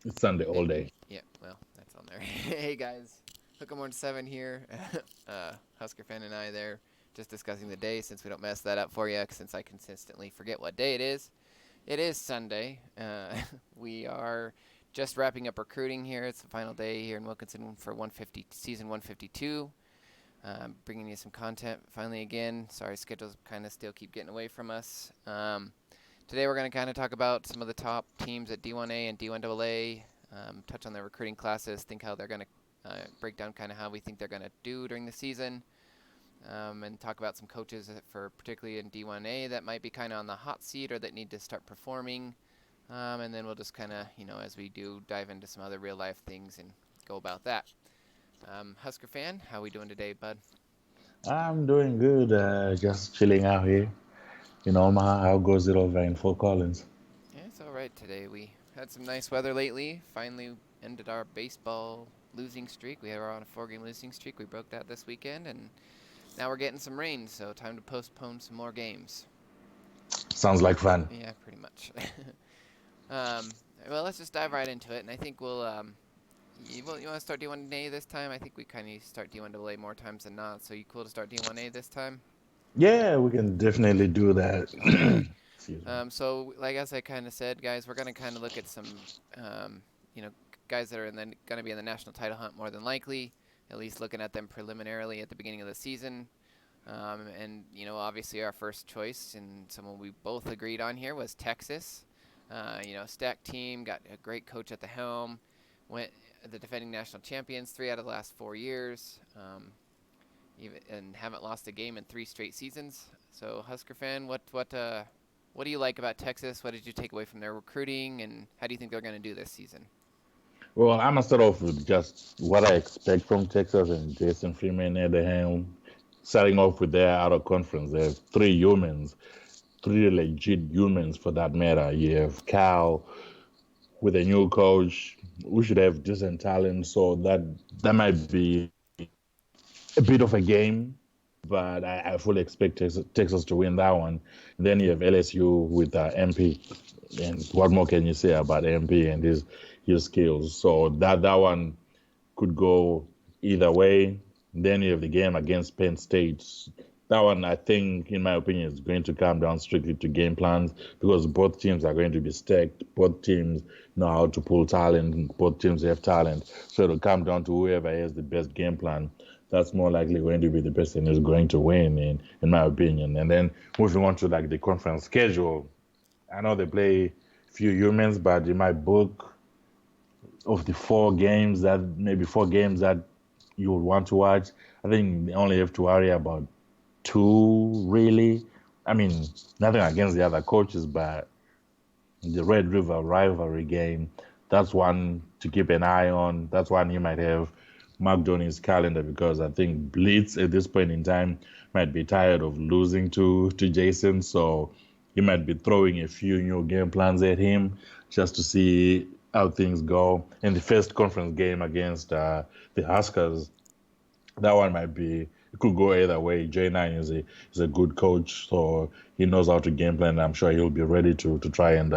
It's Sunday all day. Yeah, well, that's on there. Hey guys, Hook 'em on 7 here. Husker fan and I there, just discussing the day since we don't mess that up for you, since I consistently forget what day it is. It is Sunday. We are just wrapping up recruiting here. It's the final day here in Wilkinson for 150 season 152. Bringing you some content finally again. Sorry, schedules kind of still keep getting away from us. Today we're going to kind of talk about some of the top teams at D1A and D1AA, touch on their recruiting classes, think how they're going to break down kind of how we think they're going to do during the season, and talk about some coaches for particularly in D1A that might be kind of on the hot seat or that need to start performing. And then we'll just kind of, as we do, dive into some other real life things and go about that. Husker fan, how we doing today, bud? I'm doing good. Just chilling out here. How goes it over in Fort Collins? Yeah, it's all right today. We had some nice weather lately. Finally ended our baseball losing streak. We were on a 4-game losing streak. We broke that this weekend, and now we're getting some rain, so time to postpone some more games. Sounds like fun. Yeah, pretty much. um, well, let's just dive right into it, and I think we'll. You want to start D1A this time? I think we kind of start D1AA more times than not. So you cool to start D1A this time? Yeah, we can definitely do that. Alrighty. Excuse me. So, like as I kind of said, guys, we're gonna kind of look at some, you know, guys that are gonna be in the national title hunt more than likely. At least looking at them preliminarily at the beginning of the season. And obviously our first choice and someone we both agreed on here was Texas. Stacked team, got a great coach at the helm. Went the defending national champions 3 out of the last 4 years. And haven't lost a game in 3 straight seasons. So Husker fan, what do you like about Texas? What did you take away from their recruiting, and how do you think they're going to do this season? Well, I'm gonna start off with just what I expect from Texas and Jason Freeman at the helm. Starting off with their out of conference, they have three humans, three legit humans for that matter. You have Cal with a new coach. We should have decent talent, so that might be a bit of a game, but I fully expect Texas to win that one. And then you have LSU with MP, and what more can you say about MP and his skills? So that one could go either way. Then you have the game against Penn State. That one, I think, in my opinion, is going to come down strictly to game plans because both teams are going to be stacked. Both teams know how to pull talent. Both teams have talent. So it'll come down to whoever has the best game plan. That's more likely going to be the person who's going to win, in my opinion. And then moving on to like the conference schedule, I know they play few humans, but in my book, of the four games that you would want to watch, I think they only have to worry about two really. I mean, nothing against the other coaches, but the Red River rivalry game, that's one to keep an eye on. That's one you might have marked on his calendar because I think Blitz at this point in time might be tired of losing to Jason, so he might be throwing a few new game plans at him just to see how things go. In the first conference game against the Huskers, that one might be it could go either way. J9 is a good coach, so he knows how to game plan. I'm sure he'll be ready to try and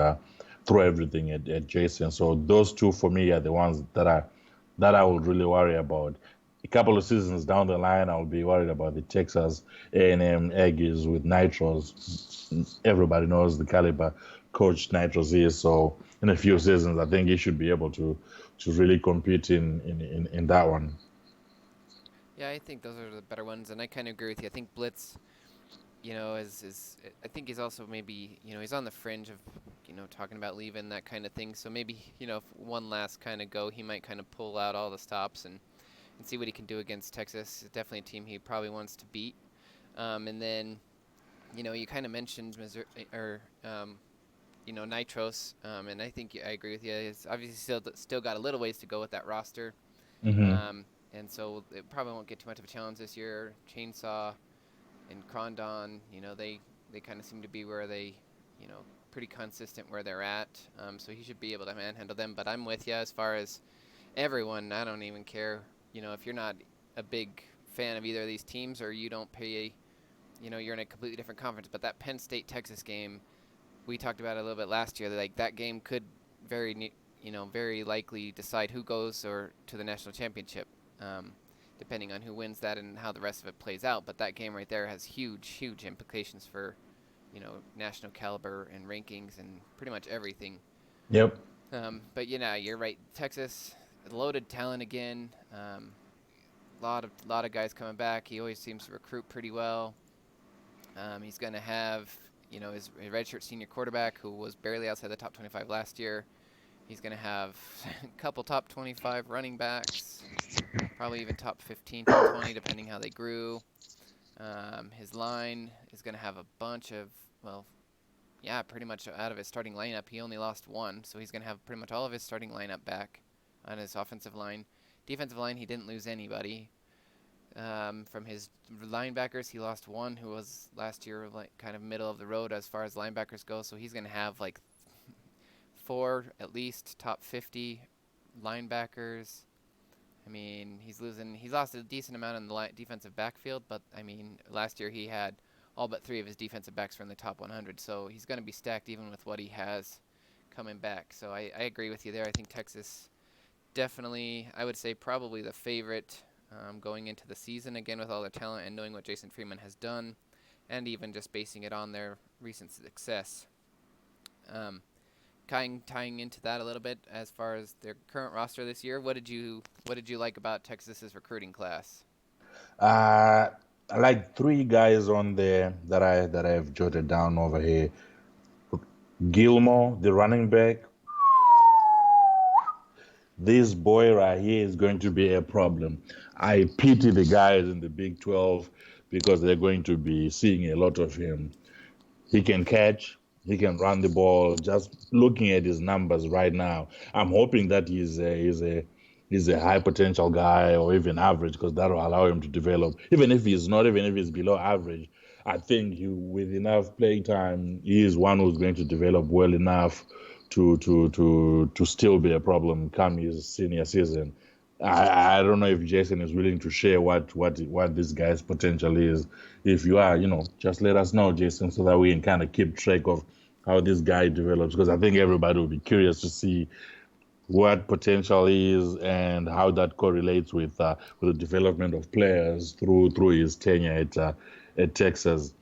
throw everything at Jason. So those two for me are the ones that I would really worry about. A couple of seasons down the line, I'll be worried about the Texas A&M Aggies with Nitros. Everybody knows the caliber coach Nitros is. So in a few seasons, I think he should be able to really compete in that one. Yeah, I think those are the better ones, and I kind of agree with you. I think Blitz, is I think he's also maybe he's on the fringe of talking about leaving that kind of thing. So maybe if one last kind of go, he might kind of pull out all the stops and see what he can do against Texas. It's definitely a team he probably wants to beat. And then you kind of mentioned Missouri or Nitros, and I think I agree with you. It's obviously still got a little ways to go with that roster, Hmm. and so it probably won't get too much of a challenge this year. Chainsaw and Crondon, they kind of seem to be where they, pretty consistent where they're at. So he should be able to manhandle them. But I'm with you as far as everyone. I don't even care, if you're not a big fan of either of these teams or you don't pay, you're in a completely different conference. But that Penn State Texas game, we talked about it a little bit last year. Like that game could very very likely decide who goes or to the national championship, depending on who wins that and how the rest of it plays out. But that game right there has huge, huge implications for, national caliber and rankings and pretty much everything. Yep. But you're right. Texas, loaded talent again. Lot of guys coming back. He always seems to recruit pretty well. He's going to have, his redshirt senior quarterback who was barely outside the top 25 last year. He's going to have a couple top 25 running backs, probably even top 15, top 20, depending how they grew. His line is going to have a bunch of, well, yeah, pretty much out of his starting lineup. He only lost one, so he's going to have pretty much all of his starting lineup back on his offensive line. Defensive line, he didn't lose anybody. From his linebackers, he lost one who was last year like kind of middle of the road as far as linebackers go. So he's going to have like four at least top 50 linebackers. I mean, he's lost a decent amount in the defensive backfield, but I mean, last year he had all but three of his defensive backs from the top 100. So he's going to be stacked even with what he has coming back. So I agree with you there. I think Texas definitely, I would say probably the favorite going into the season, again with all their talent and knowing what Jason Freeman has done, and even just basing it on their recent success. Tying into that a little bit as far as their current roster this year, what did you like about Texas's recruiting class? Uh, I like three guys on there that I've jotted down over here. Gilmore, the running back. This boy right here is going to be a problem. I pity the guys in the Big 12 because they're going to be seeing a lot of him. He can catch, he can run the ball. Just looking at his numbers right now, I'm hoping that he's a high potential guy or even average because that will allow him to develop. Even if he's not, even if he's below average, I think with enough playing time, he is one who's going to develop well enough to still be a problem come his senior season. I don't know if Jason is willing to share what this guy's potential is. If you are, just let us know, Jason, so that we can kind of keep track of how this guy develops. Because I think everybody will be curious to see what potential is and how that correlates with the development of players through his tenure at Texas.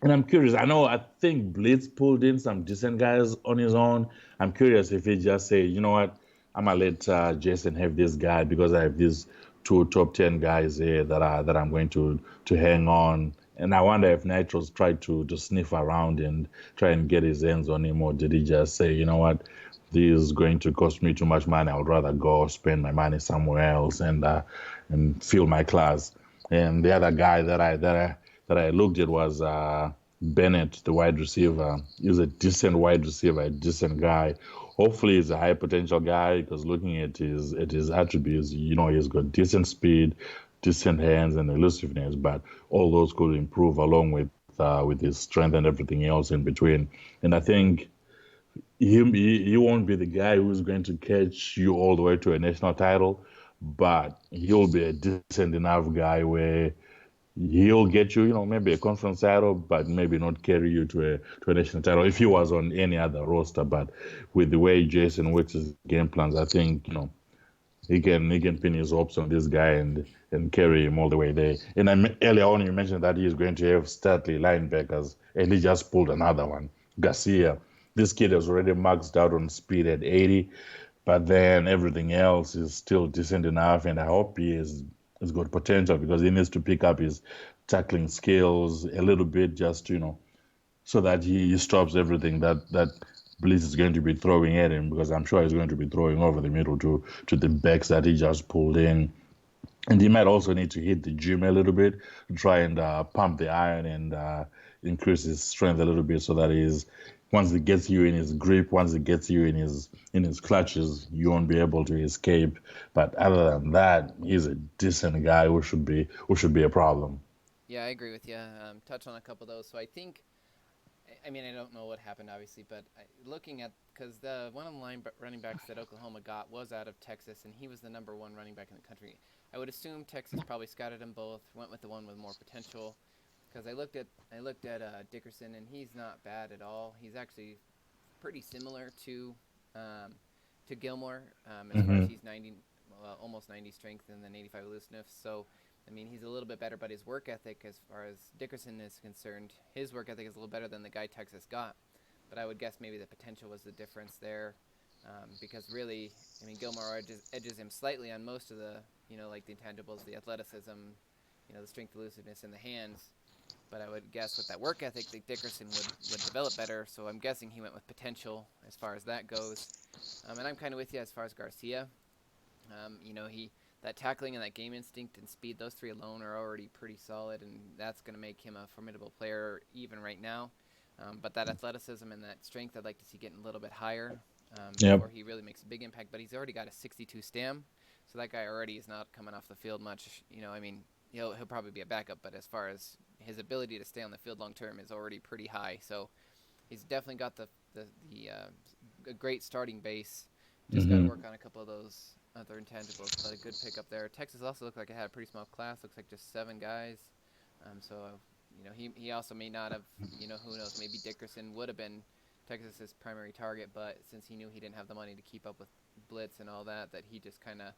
And I'm curious. I think Blitz pulled in some decent guys on his own. I'm curious if he just say, you know what, I'm gonna let Jason have this guy because I have these two top 10 guys here that I'm going to hang on. And I wonder if Nitro's tried to sniff around and try and get his hands on him, or did he just say, you know what, this is going to cost me too much money. I would rather go spend my money somewhere else and fill my class. And the other guy that I looked at was Bennett, the wide receiver. He's a decent wide receiver, a decent guy. Hopefully, he's a high potential guy because looking at his attributes, he's got decent speed, decent hands, and elusiveness. But all those could improve along with his strength and everything else in between. And I think he won't be the guy who's going to catch you all the way to a national title, but he'll be a decent enough guy where he'll get you, maybe a conference title, but maybe not carry you to a national title if he was on any other roster. But with the way Jason works his game plans, I think he can pin his hopes on this guy and carry him all the way there. And earlier on you mentioned that he's going to have statly linebackers, and he just pulled another one, Garcia. This kid has already maxed out on speed at 80, but then everything else is still decent enough, and I hope he's got potential because he needs to pick up his tackling skills a little bit, just so that he stops everything that Bliss is going to be throwing at him, because I'm sure he's going to be throwing over the middle to the backs that he just pulled in. And he might also need to hit the gym a little bit, try and pump the iron and increase his strength a little bit, so that once it gets you in his grip, once it gets you in his clutches, you won't be able to escape. But other than that, he's a decent guy who should be a problem. Yeah, I agree with you. Touch on a couple of those. So I think, I mean, I don't know what happened, obviously, but looking at, because the one of the running backs that Oklahoma got was out of Texas, and he was the number one running back in the country. I would assume Texas probably scouted them both, went with the one with more potential. Because I looked at Dickerson, and he's not bad at all. He's actually pretty similar um, to Gilmore, as far as Mm-hmm. he's 90, well, almost 90 strength and then 85 looseness. So, I mean, he's a little bit better, but his work ethic, as far as Dickerson is concerned, his work ethic is a little better than the guy Texas got. But I would guess maybe the potential was the difference there, because really, I mean, Gilmore edges him slightly on most of the, like the intangibles, the athleticism, the strength, elusiveness in the hands. But I would guess with that work ethic that Dickerson would develop better. So I'm guessing he went with potential as far as that goes. And I'm kind of with you as far as Garcia. He that tackling and that game instinct and speed, those three alone are already pretty solid, and that's going to make him a formidable player even right now. But that athleticism and that strength, I'd like to see getting a little bit higher Yep. before he really makes a big impact. But he's already got a 62 stam, so that guy already is not coming off the field much. I mean, he'll probably be a backup, but as far as his ability to stay on the field long term is already pretty high. So he's definitely got a great starting base. Just got to Mm-hmm. work on a couple of those other intangibles, but a good pickup there. Texas also looked like it had a pretty small class. Looks like just 7 guys. So he also may not have. Who knows? Maybe Dickerson would have been Texas's primary target, but since he knew he didn't have the money to keep up with blitz and all that, that he just kind of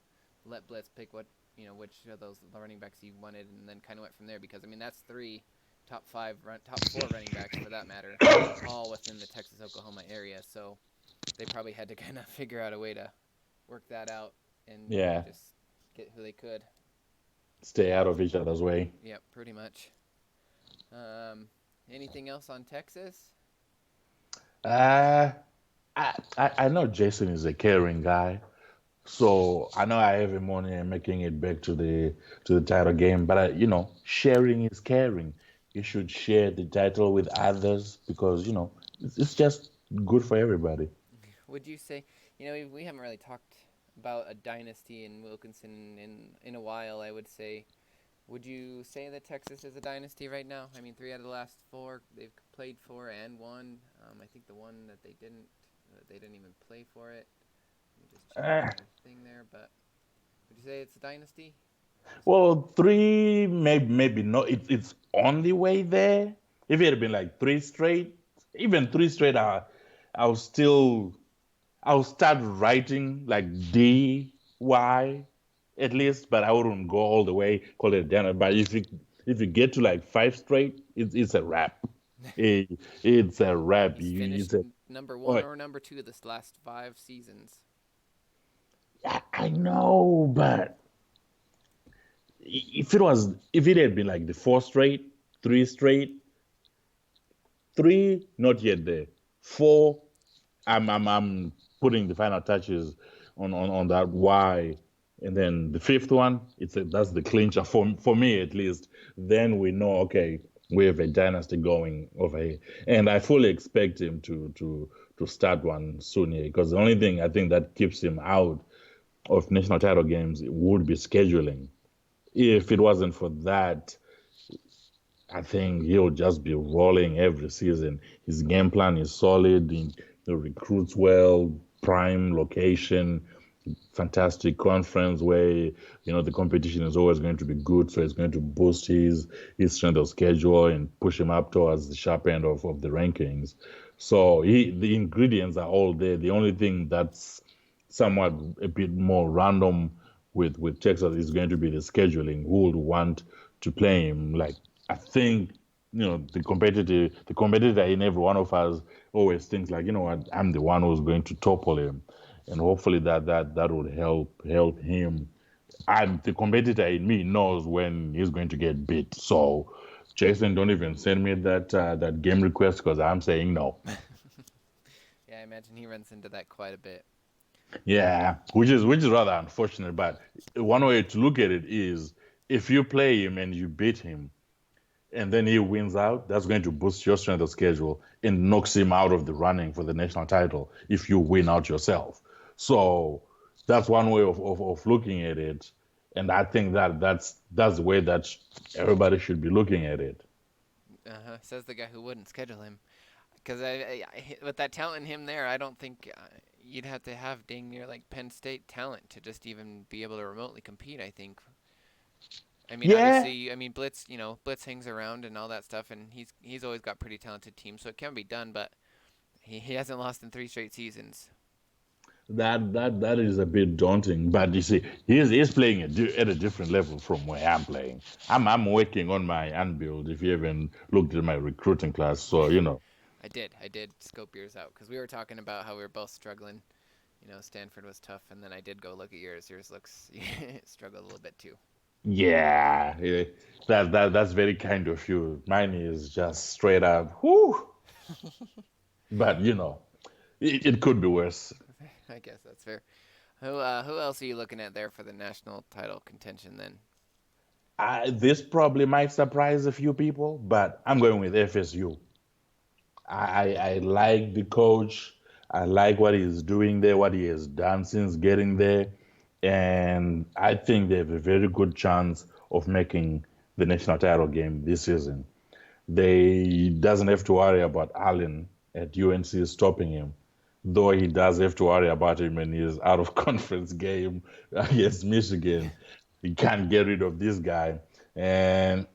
let blitz pick which of those running backs he wanted, and then kind of went from there. Because I mean, that's three top four running backs for that matter, all within the Texas-Oklahoma area. So they probably had to kind of figure out a way to work that out and Yeah. just get who they could. Stay out of each other's way. Yeah, pretty much. Um, Anything else on Texas? Uh, I know Jason is a caring guy, so I know I have him on here making it back to the title game. But sharing is caring. You should share the title with others because it's just good for everybody. Would you say, we haven't really talked about a dynasty in Wilkinson in a while, I would say. Would you say that Texas is a dynasty right now? I mean, 3 out of the last 4 they've played for and won. I think the one that they didn't even play for it. Let me just check Uh, my thing there. But would you say it's a dynasty? well, three maybe not. It's on the way there. If it had been like three straight, even three straight, I'll still I'll start writing like DY at least, but I wouldn't go all the way, call it dinner. But if you get to like five straight, it's a wrap. It's a wrap. He's finished It's a number oh, one or number two this last 5 seasons. I know, but if it had been like the four straight, three straight, three not yet there, four I'm putting the final touches on that why, and then the fifth one, that's the clincher for me at least. Then we know, okay, we have a dynasty going over here, and I fully expect him to start one soon here because the only thing I think that keeps him out of national title games would be scheduling. If it wasn't for that, I think he'll just be rolling every season. His game plan is solid. He recruits well, prime location, fantastic conference where the competition is always going to be good. So it's going to boost his strength of schedule and push him up towards the sharp end of the rankings. So the ingredients are all there. The only thing that's somewhat a bit more random with Texas is going to be the scheduling. Who would want to play him? Like I think the competitor in every one of us always thinks like what, I'm the one who's going to topple him, and hopefully that would help him. And the competitor in me knows when he's going to get beat. So Jason, don't even send me that game request because I'm saying no. Yeah, I imagine he runs into that quite a bit. Yeah, which is rather unfortunate. But one way to look at it is if you play him and you beat him, and then he wins out, that's going to boost your strength of schedule and knocks him out of the running for the national title if you win out yourself. So that's one way of looking at it. And I think that's the way that everybody should be looking at it. Says the guy who wouldn't schedule him. Because with that talent in him there, I don't think you'd have to have dang near like Penn State talent to just even be able to remotely compete. I think. I mean, Yeah, obviously, I mean Blitz. Blitz hangs around and all that stuff, and he's always got pretty talented teams, so it can be done. But he hasn't lost in 3 straight seasons. That is a bit daunting. But you see, he's playing at a different level from where I'm playing. I'm working on my unbuild. If you haven't looked at my recruiting class, so I did scope yours out because we were talking about how we were both struggling. Stanford was tough, and then I did go look at yours. Yours looks struggled a little bit too. yeah, that's very kind of you. Mine is just straight up, whoo. But it could be worse. I guess that's fair. Who else are you looking at there for the national title contention then? This probably might surprise a few people, but I'm going with FSU. I like the coach. I like what he's doing there, what he has done since getting there, and I think they have a very good chance of making the national title game this season. They doesn't have to worry about Allen at UNC stopping him, though he does have to worry about him in his out of conference game against Michigan. He can't get rid of this guy, and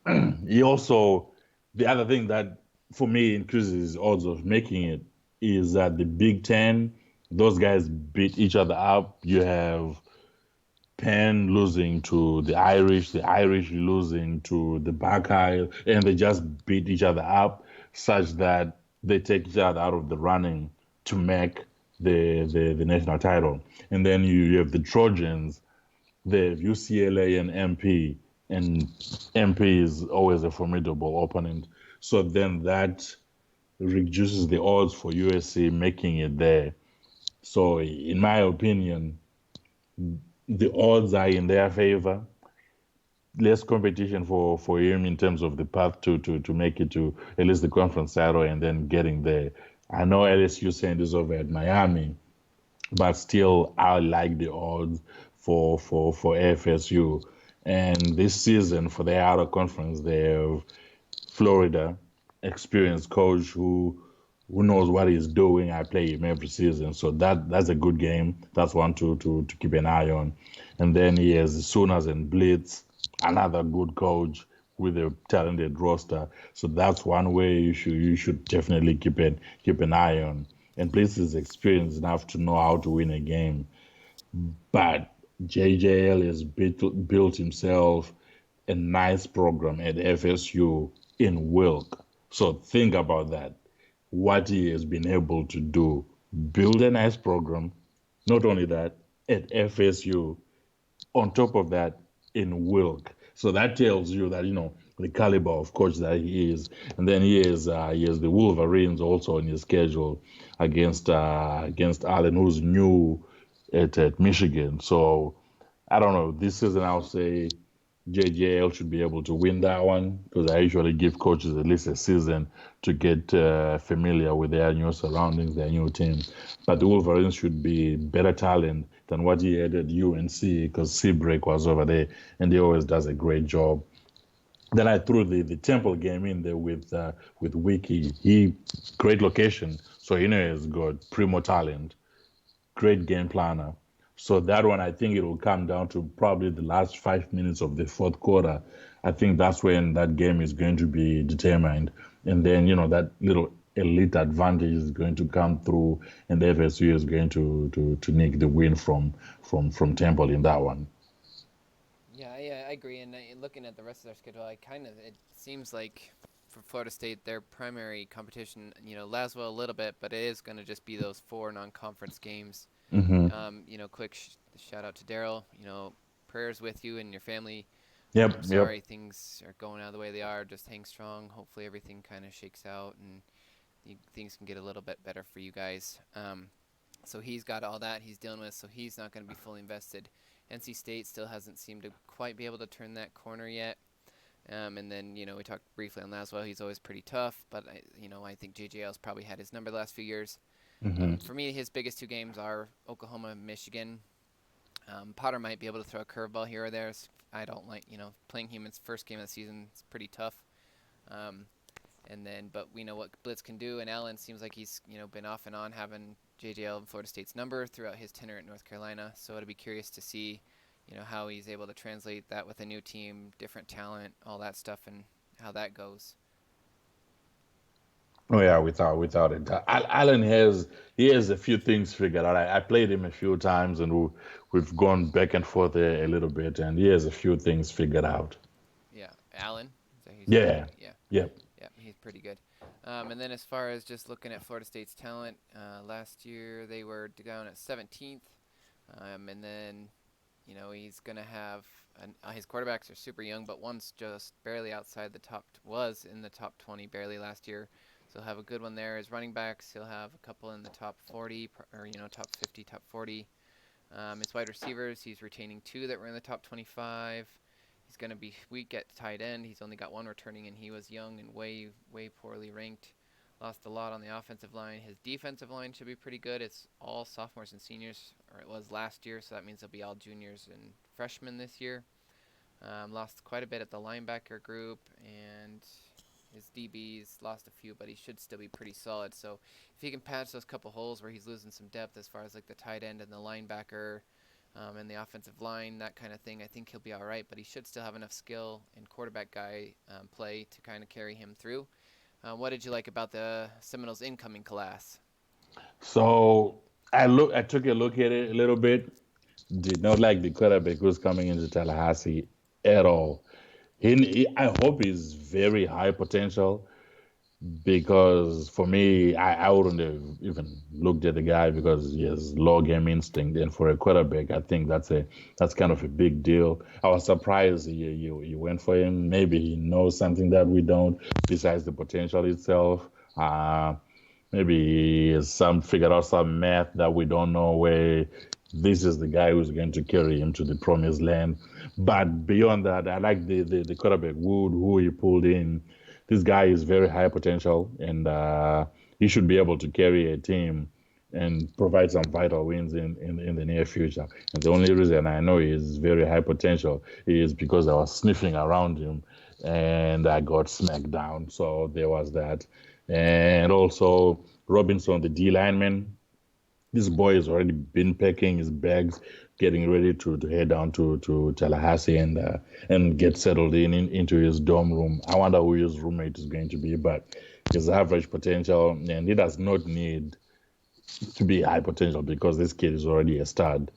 he also the other thing that for me increases his odds of making it is that the Big Ten, those guys beat each other up. You have Penn losing to the Irish losing to the Buckeyes, and they just beat each other up such that they take each other out of the running to make the national title. And then you have the Trojans, they have UCLA and MP, and MP is always a formidable opponent. So then that reduces the odds for USC making it there. So, in my opinion, the odds are in their favor. Less competition for him in terms of the path to make it to at least the conference title and then getting there. I know LSU sent this over at Miami, but still I like the odds for FSU. And this season for their outer conference, they have Florida, experienced coach who knows what he's doing. I play him every season, so that's a good game. That's one to keep an eye on. And then he has Sooners and Blitz, another good coach with a talented roster. So that's one way you should definitely keep an eye on. And Blitz is experienced enough to know how to win a game. But JJL has built himself a nice program at FSU in Wilk. So think about that. What he has been able to do. Build a nice program. Not only that, at FSU, on top of that, in Wilk. So that tells you that, the caliber of coach that he is. And then he has the Wolverines also in his schedule against Allen, who's new at Michigan. So I don't know. This season, I'll say JJL should be able to win that one because I usually give coaches at least a season to get familiar with their new surroundings, their new team. But the Wolverines should be better talent than what he had at UNC because Seabreak was over there and he always does a great job. Then I threw the Temple game in there with Wiki. He great location, so he's got primo talent, great game planner. So that one, I think it will come down to probably the last 5 minutes of the fourth quarter. I think that's when that game is going to be determined. And then, that little elite advantage is going to come through, and the FSU is going to nick the win from Temple in that one. Yeah, I agree. And looking at the rest of their schedule, it seems like for Florida State, their primary competition, Laswell a little bit, but it is going to just be those four non-conference games. Hmm. Quick shout out to Daryl. Prayers with you and your family. Yep, yep. Sorry things are going out the way they are. Just hang strong. Hopefully everything kind of shakes out and things can get a little bit better for you guys. So he's got all that he's dealing with, so he's not going to be fully invested. NC State still hasn't seemed to quite be able to turn that corner yet. And then, we talked briefly on Laswell. He's always pretty tough, but, I think JJL's probably had his number the last few years. Hmm. For me, his biggest two games are Oklahoma and Michigan. Potter might be able to throw a curveball here or there. I don't like, playing him in his first game of the season. It's pretty tough. Um, but we know what Blitz can do, and Allen seems like he's, been off and on having JJL and Florida State's number throughout his tenure at North Carolina. So it'll be curious to see, how he's able to translate that with a new team, different talent, all that stuff, and how that goes. Oh yeah, without it. Allen he has a few things figured out. I played him a few times, and we've gone back and forth a little bit, and he has a few things figured out. Yeah, Allen. Is that who you said? Yeah, Yeah, yep. yeah, he's pretty good. And then as far as just looking at Florida State's talent, last year they were down at 17th, and then he's gonna have his quarterbacks are super young, but one's just barely outside the top. Was in the top 20 barely last year, so he'll have a good one there. His running backs, he'll have a couple in the top 40 or top 50, top 40. His wide receivers, he's retaining two that were in the top 25. He's going to be weak at tight end. He's only got one returning, and he was young and way, way poorly ranked. Lost a lot on the offensive line. His defensive line should be pretty good. It's all sophomores and seniors, or it was last year, so that means they'll be all juniors and freshmen this year. Lost quite a bit at the linebacker group, and his DBs lost a few, but he should still be pretty solid. So if he can patch those couple holes where he's losing some depth as far as like the tight end and the linebacker and the offensive line, that kind of thing, I think he'll be all right. But he should still have enough skill and quarterback guy play to kind of carry him through. What did you like about the Seminoles' incoming class? So I took a look at it a little bit. Did not like the quarterback who's coming into Tallahassee at all. I hope he's very high potential because for me, I wouldn't have even looked at the guy because he has low game instinct, and for a quarterback, I think that's kind of a big deal. I was surprised you went for him. Maybe he knows something that we don't, besides the potential itself. Uh, Maybe some figured out some math that we don't know where this is the guy who's going to carry him to the promised land. But beyond that, I like the quarterback Wood who he pulled in. This guy is very high potential, and he should be able to carry a team and provide some vital wins in the near future. And the only reason I know he is very high potential is because I was sniffing around him and I got smacked down. So there was that. And also Robinson, the D lineman, this boy has already been packing his bags, getting ready to head down to Tallahassee and get settled into his dorm room. I wonder who his roommate is going to be, but his average potential, and he does not need to be high potential because this kid is already a stud.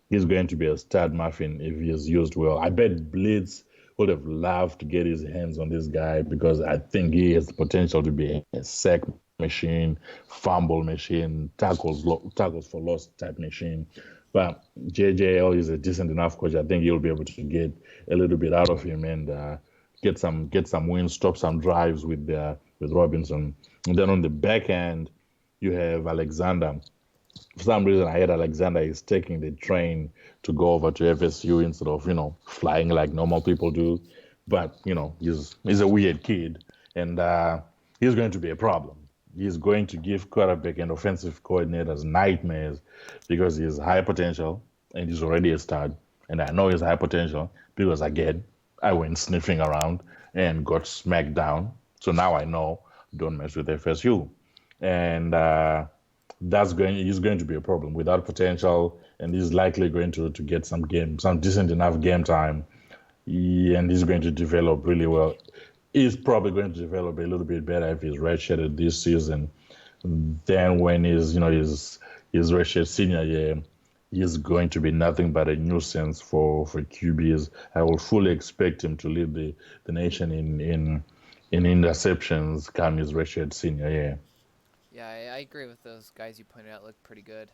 He's going to be a stud muffin if he is used well. I bet Blitz would have loved to get his hands on this guy because I think he has the potential to be a sack machine, fumble machine, tackles for loss type machine. But JJL is a decent enough coach. I think he'll be able to get a little bit out of him and get some wins, stop some drives with Robinson. And then on the back end, you have Alexander. For some reason, I heard Alexander is taking the train to go over to FSU instead of flying like normal people do. But he's a weird kid, and he's going to be a problem. He's going to give quarterback and offensive coordinators nightmares because he's high potential and he's already a stud. And I know he's high potential because again, I went sniffing around and got smacked down. So now I know don't mess with FSU. And he's going to be a problem without potential, and he's likely going to get some decent enough game time, and he's going to develop really well. He's probably going to develop a little bit better if he's redshirted this season than when his redshirt senior year. He's going to be nothing but a nuisance for QBs. I will fully expect him to lead the nation in interceptions come his redshirt senior year. Yeah, I agree with those guys you pointed out. Look pretty good.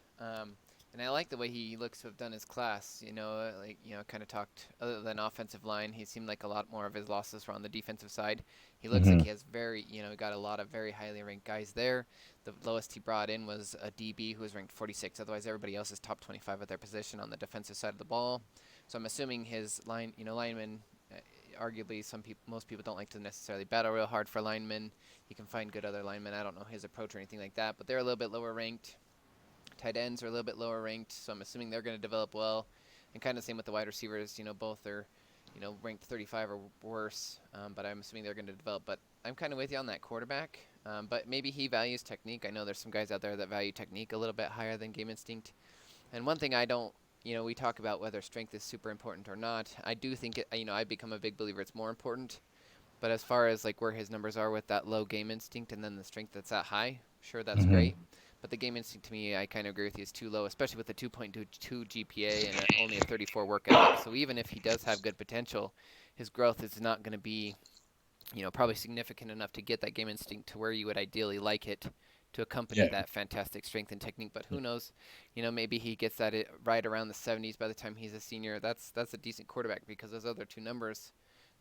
And I like the way he looks to have done his class. Kind of talked other than offensive line. He seemed like a lot more of his losses were on the defensive side. He looks like Hmm. he has got a lot of very highly ranked guys there. The lowest he brought in was a DB who was ranked 46. Otherwise, everybody else is top 25 at their position on the defensive side of the ball. So I'm assuming his linemen. Arguably, most people don't like to necessarily battle real hard for linemen. You can find good other linemen. I don't know his approach or anything like that, but they're a little bit lower ranked. Tight ends are a little bit lower ranked, so I'm assuming they're going to develop well. And kind of same with the wide receivers. Both are, ranked 35 or worse, but I'm assuming they're going to develop. But I'm kind of with you on that quarterback. But maybe he values technique. I know there's some guys out there that value technique a little bit higher than game instinct. And one thing I don't, we talk about whether strength is super important or not. I do think I become a big believer it's more important. But as far as like where his numbers are with that low game instinct and then the strength that's that high, sure, that's Hmm. great. But the game instinct to me, I kind of agree with you, is too low, especially with the 2.22 GPA and only a 34 work ethic. So even if he does have good potential, his growth is not going to be, probably significant enough to get that game instinct to where you would ideally like it to accompany Yeah. that fantastic strength and technique. But who knows? Maybe he gets that right around the 70s by the time he's a senior. That's a decent quarterback because those other two numbers,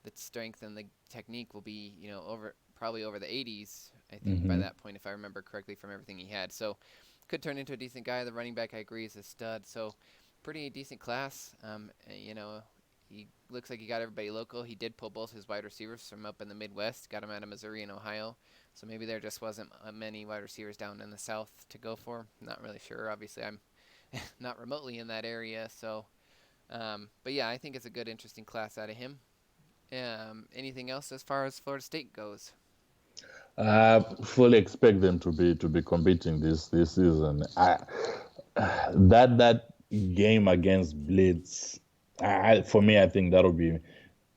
the strength and the technique, will be over probably over the 80s. I think by Hmm. that point, if I remember correctly from everything he had. So could turn into a decent guy. The running back, I agree, is a stud. So pretty decent class. He looks like he got everybody local. He did pull both his wide receivers from up in the Midwest, got them out of Missouri and Ohio. So maybe there just wasn't many wide receivers down in the South to go for. Not really sure. Obviously, I'm not remotely in that area. But yeah, I think it's a good, interesting class out of him. Anything else as far as Florida State goes? I fully expect them to be competing this season. That game against Blitz, for me, I think that'll be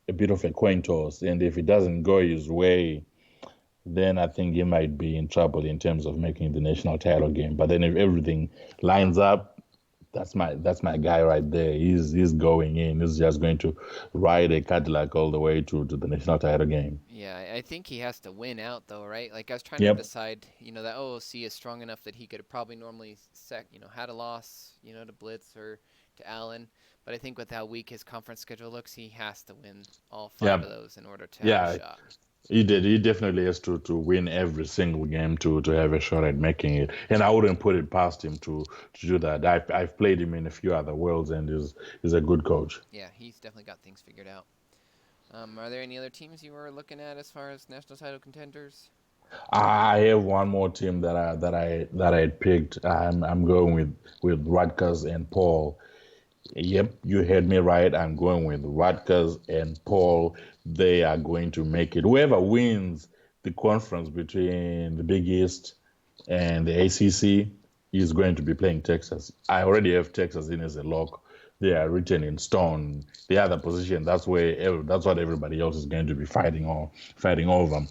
a bit of a coin toss. And if it doesn't go his way, then I think he might be in trouble in terms of making the national title game. But then if everything lines up, that's my guy right there. He's going in. He's just going to ride a Cadillac all the way to the national title game. Yeah, I think he has to win out though, right? Like I was trying to Yep. decide, that OOC is strong enough that he could have probably normally had a loss, to Blitz or to Allen. But I think with how weak his conference schedule looks, he has to win all five Yeah. of those in order to have a Yeah. shot. He did. He definitely has to win every single game to have a shot at making it. And I wouldn't put it past him to do that. I've played him in a few other worlds, and is a good coach. Yeah, he's definitely got things figured out. Are there any other teams you were looking at as far as national title contenders? I have one more team that I had picked. I'm going with Rutgers and Paul. Yep, you heard me right. I'm going with Rutgers and Paul. They are going to make it. Whoever wins the conference between the Big East and the ACC is going to be playing Texas. I already have Texas in as a lock. They are written in stone. The other position, that's what everybody else is going to be fighting over.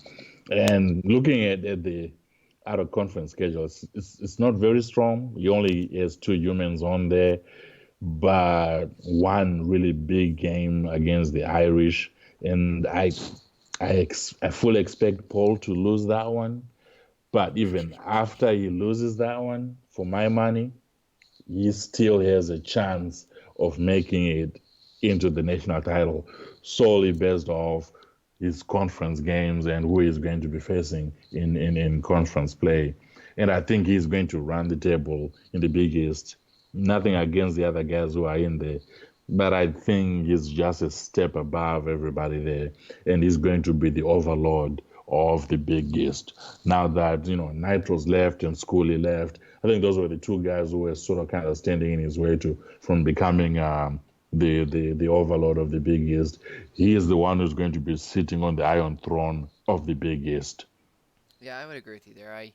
And looking at the out of conference schedule, it's not very strong. He only has two humans on there, but one really big game against the Irish, and I fully expect Paul to lose that one. But even after he loses that one, for my money, he still has a chance of making it into the national title solely based off his conference games and who he's going to be facing in conference play. And I think he's going to run the table in the Big East. Nothing against the other guys who are in there, but I think he's just a step above everybody there, and he's going to be the overlord of the Big East. Now that Nitro's left and Schooley left, I think those were the two guys who were sort of kind of standing in his way to from becoming the overlord of the Big East. He is the one who's going to be sitting on the Iron Throne of the Big East. Yeah, I would agree with you there. I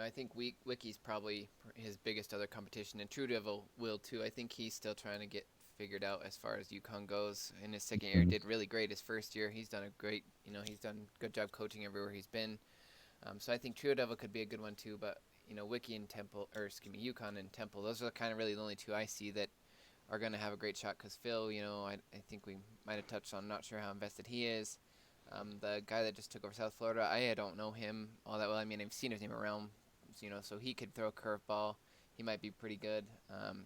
think Wiki's probably his biggest other competition, and True Devil will too. I think he's still trying to get figured out as far as UConn goes. In his second year, Mhm. did really great. His first year, he's done a great, he's done a good job coaching everywhere he's been. So I think Trio Devil could be a good one too. But Wiki and Temple, or excuse me, UConn and Temple, those are kind of really the only two I see that are going to have a great shot. Because Phil, I think we might have touched on. Not sure how invested he is. The guy that just took over South Florida, I don't know him all that well. I mean, I've seen his name around, so he could throw a curveball. He might be pretty good.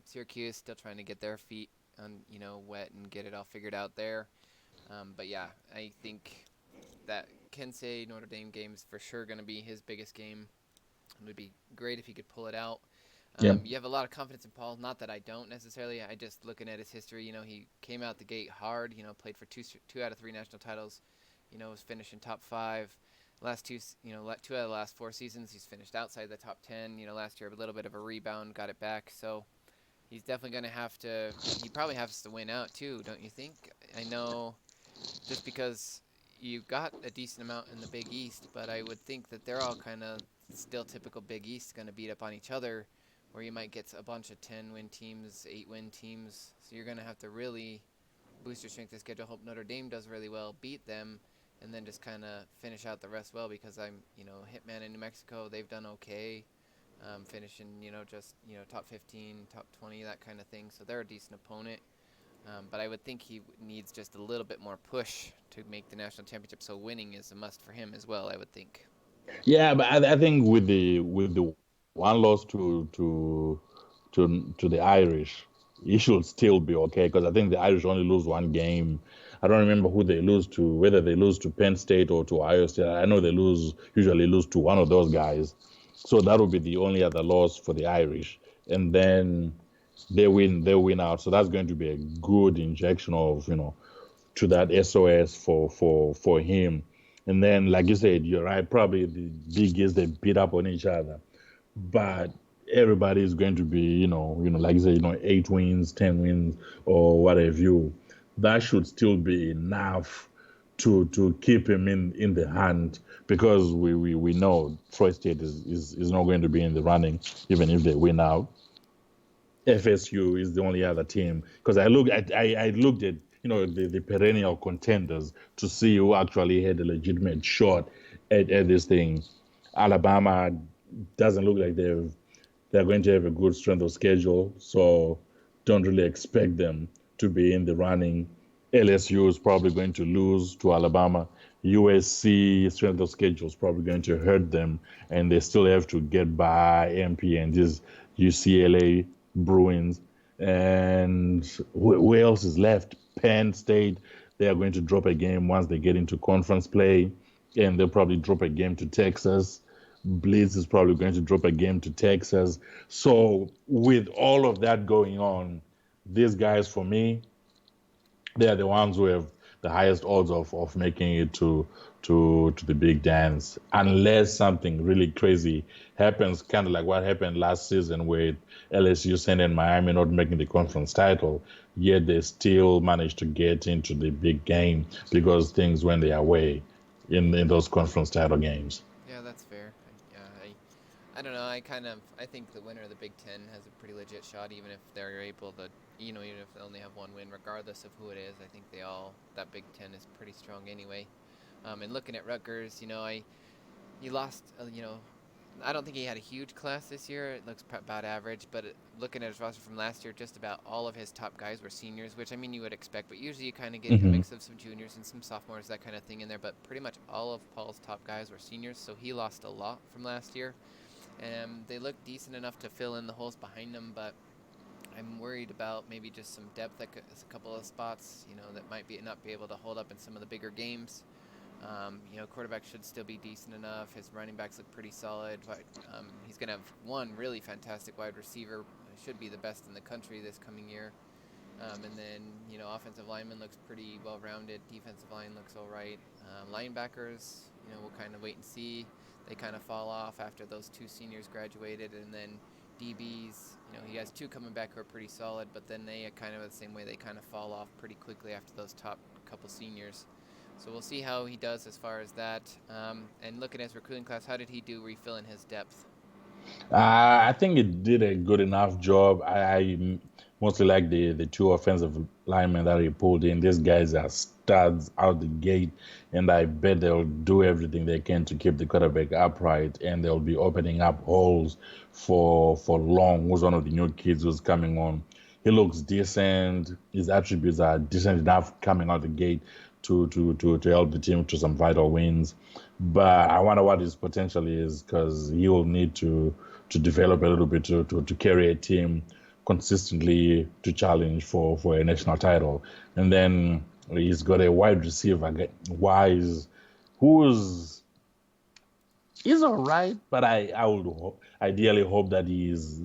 Syracuse still trying to get their feet on, wet and get it all figured out there. But yeah, I think that Kensei Notre Dame game is for sure going to be his biggest game. It would be great if he could pull it out. Yep. You have a lot of confidence in Paul. Not that I don't necessarily. I just looking at his history. He came out the gate hard. Played for two out of three national titles. Was finishing top five. Last two, 2 out of the last 4 seasons, he's finished outside the top 10. Last year a little bit of a rebound, got it back. So he's definitely going to have to. He probably has to win out too, don't you think? I know, just because you got a decent amount in the Big East, but I would think that they're all kind of still typical Big East, going to beat up on each other, where you might get a bunch of 10-win teams, 8-win teams. So you're going to have to really boost your strength of schedule. Hope Notre Dame does really well, beat them, and then just kind of finish out the rest well because Hitman in New Mexico, they've done okay, finishing, just, top 15, top 20, that kind of thing. So they're a decent opponent. But I would think he needs just a little bit more push to make the national championship. So winning is a must for him as well, I would think. Yeah, but I think with the one loss to the Irish, he should still be okay because I think the Irish only lose one game. I don't remember who they lose to, whether they lose to Penn State or to Iowa State. I know they usually lose to one of those guys. So that would be the only other loss for the Irish, and then they win out. So that's going to be a good injection of to that SOS for him. And then, like you said, you're right. Probably the biggest they beat up on each other, but everybody is going to be, like you said, 8 wins, 10 wins, or whatever. That should still be enough to keep him in the hunt because we know Troy State is not going to be in the running even if they win out. FSU is the only other team because I looked at the perennial contenders to see who actually had a legitimate shot at this thing. Alabama doesn't look like they're going to have a good strength of schedule, so don't really expect them to be in the running. LSU is probably going to lose to Alabama. USC strength of schedule is probably going to hurt them, and they still have to get by MP and these UCLA Bruins. And who else is left? Penn State. They are going to drop a game once they get into conference play, and they'll probably drop a game to Texas. Blitz is probably going to drop a game to Texas. So with all of that going on, these guys for me, they are the ones who have the highest odds of making it to the big dance, unless something really crazy happens, kind of like what happened last season with LSU and Miami not making the conference title, yet they still managed to get into the big game because things went their way in those conference title games. Yeah, that's fair. I don't know. I think the winner of the Big Ten has a pretty legit shot, even if they're able to, even if they only have one win, regardless of who it is. I think that Big Ten is pretty strong anyway. And looking at Rutgers, he lost, I don't think he had a huge class this year. It looks about average, but looking at his roster from last year, just about all of his top guys were seniors, which I mean you would expect, but usually you kind of get a Hmm. mix of some juniors and some sophomores, that kind of thing in there. But pretty much all of Paul's top guys were seniors, so he lost a lot from last year. And they look decent enough to fill in the holes behind them, but I'm worried about maybe just some depth at a couple of spots, that might not be able to hold up in some of the bigger games. Quarterback should still be decent enough. His running backs look pretty solid. But, he's going to have one really fantastic wide receiver. Should be the best in the country this coming year. And then, offensive lineman looks pretty well-rounded. Defensive line looks all right. Linebackers, we'll kind of wait and see. They kind of fall off after those two seniors graduated. And then DBs, he has two coming back who are pretty solid, but then they are kind of the same way. They kind of fall off pretty quickly after those top couple seniors. So we'll see how he does as far as that. And looking at his recruiting class, how did he do refilling his depth? I think it did a good enough job. I mostly like the two offensive linemen that he pulled in. These guys are studs out the gate, and I bet they'll do everything they can to keep the quarterback upright, and they'll be opening up holes for Long, who's one of the new kids who's coming on. He looks decent. His attributes are decent enough coming out the gate to help the team to some vital wins. But I wonder what his potential is because he will need to develop a little bit to carry a team consistently to challenge for a national title. And then he's got a wide receiver, Wise, who's he's all right, but I would ideally hope that he is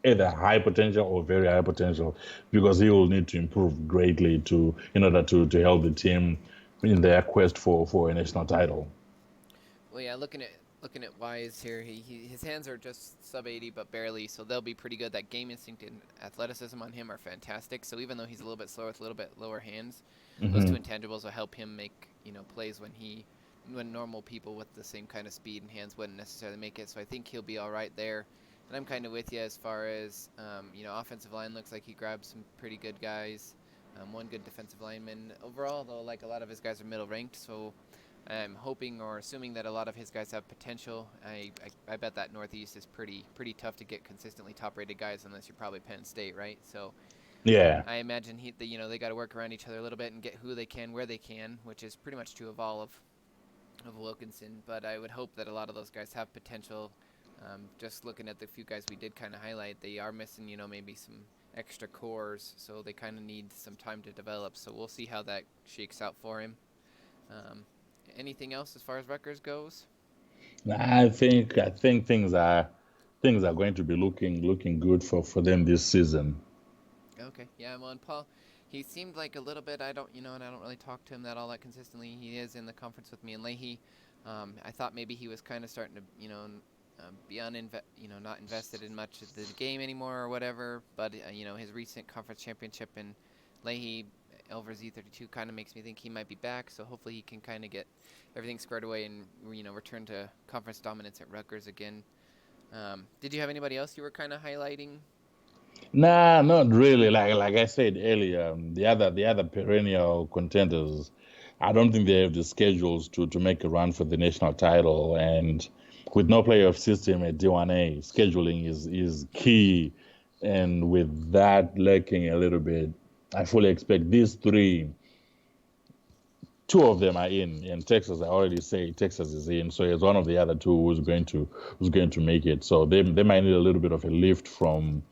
either high potential or very high potential because he will need to improve greatly to in order to help the team in their quest for a national title. Well, yeah, looking at Wise here, his hands are just sub 80, but barely, so they'll be pretty good. That game instinct and athleticism on him are fantastic. So even though he's a little bit slower with a little bit lower hands, those two Hmm. intangibles will help him make plays when normal people with the same kind of speed and hands wouldn't necessarily make it. So I think he'll be all right there. And I'm kind of with you as far as offensive line looks like he grabbed some pretty good guys. One good defensive lineman overall, though. Like a lot of his guys are middle ranked, so I'm hoping or assuming that a lot of his guys have potential. I bet that Northeast is pretty tough to get consistently top-rated guys unless you're probably Penn State, right? So Yeah. I imagine they got to work around each other a little bit and get who they can where they can, which is pretty much true of all of Wilkinson. But I would hope that a lot of those guys have potential. Just looking at the few guys we did kind of highlight, they are missing, maybe some extra cores, so they kind of need some time to develop. So we'll see how that shakes out for him. Um, Anything else as far as Rutgers goes? I think things are going to be looking good for them this season. Okay, yeah, well, and Paul, he seemed like a little bit. I don't, and I don't really talk to him that all that consistently. He is in the conference with me and Leahy. I thought maybe he was kind of starting to, be not invested in much of the game anymore or whatever. But his recent conference championship in Leahy over Z32 kind of makes me think he might be back. So hopefully he can kind of get everything squared away and return to conference dominance at Rutgers again. Did you have anybody else you were kind of highlighting? Nah, not really. Like I said earlier, the other perennial contenders, I don't think they have the schedules to make a run for the national title. And with no playoff system at D1A, scheduling is key. And with that lacking a little bit, I fully expect these three. Two of them are in Texas. I already say Texas is in, so it's one of the other two who's going to make it. So they might need a little bit of a lift from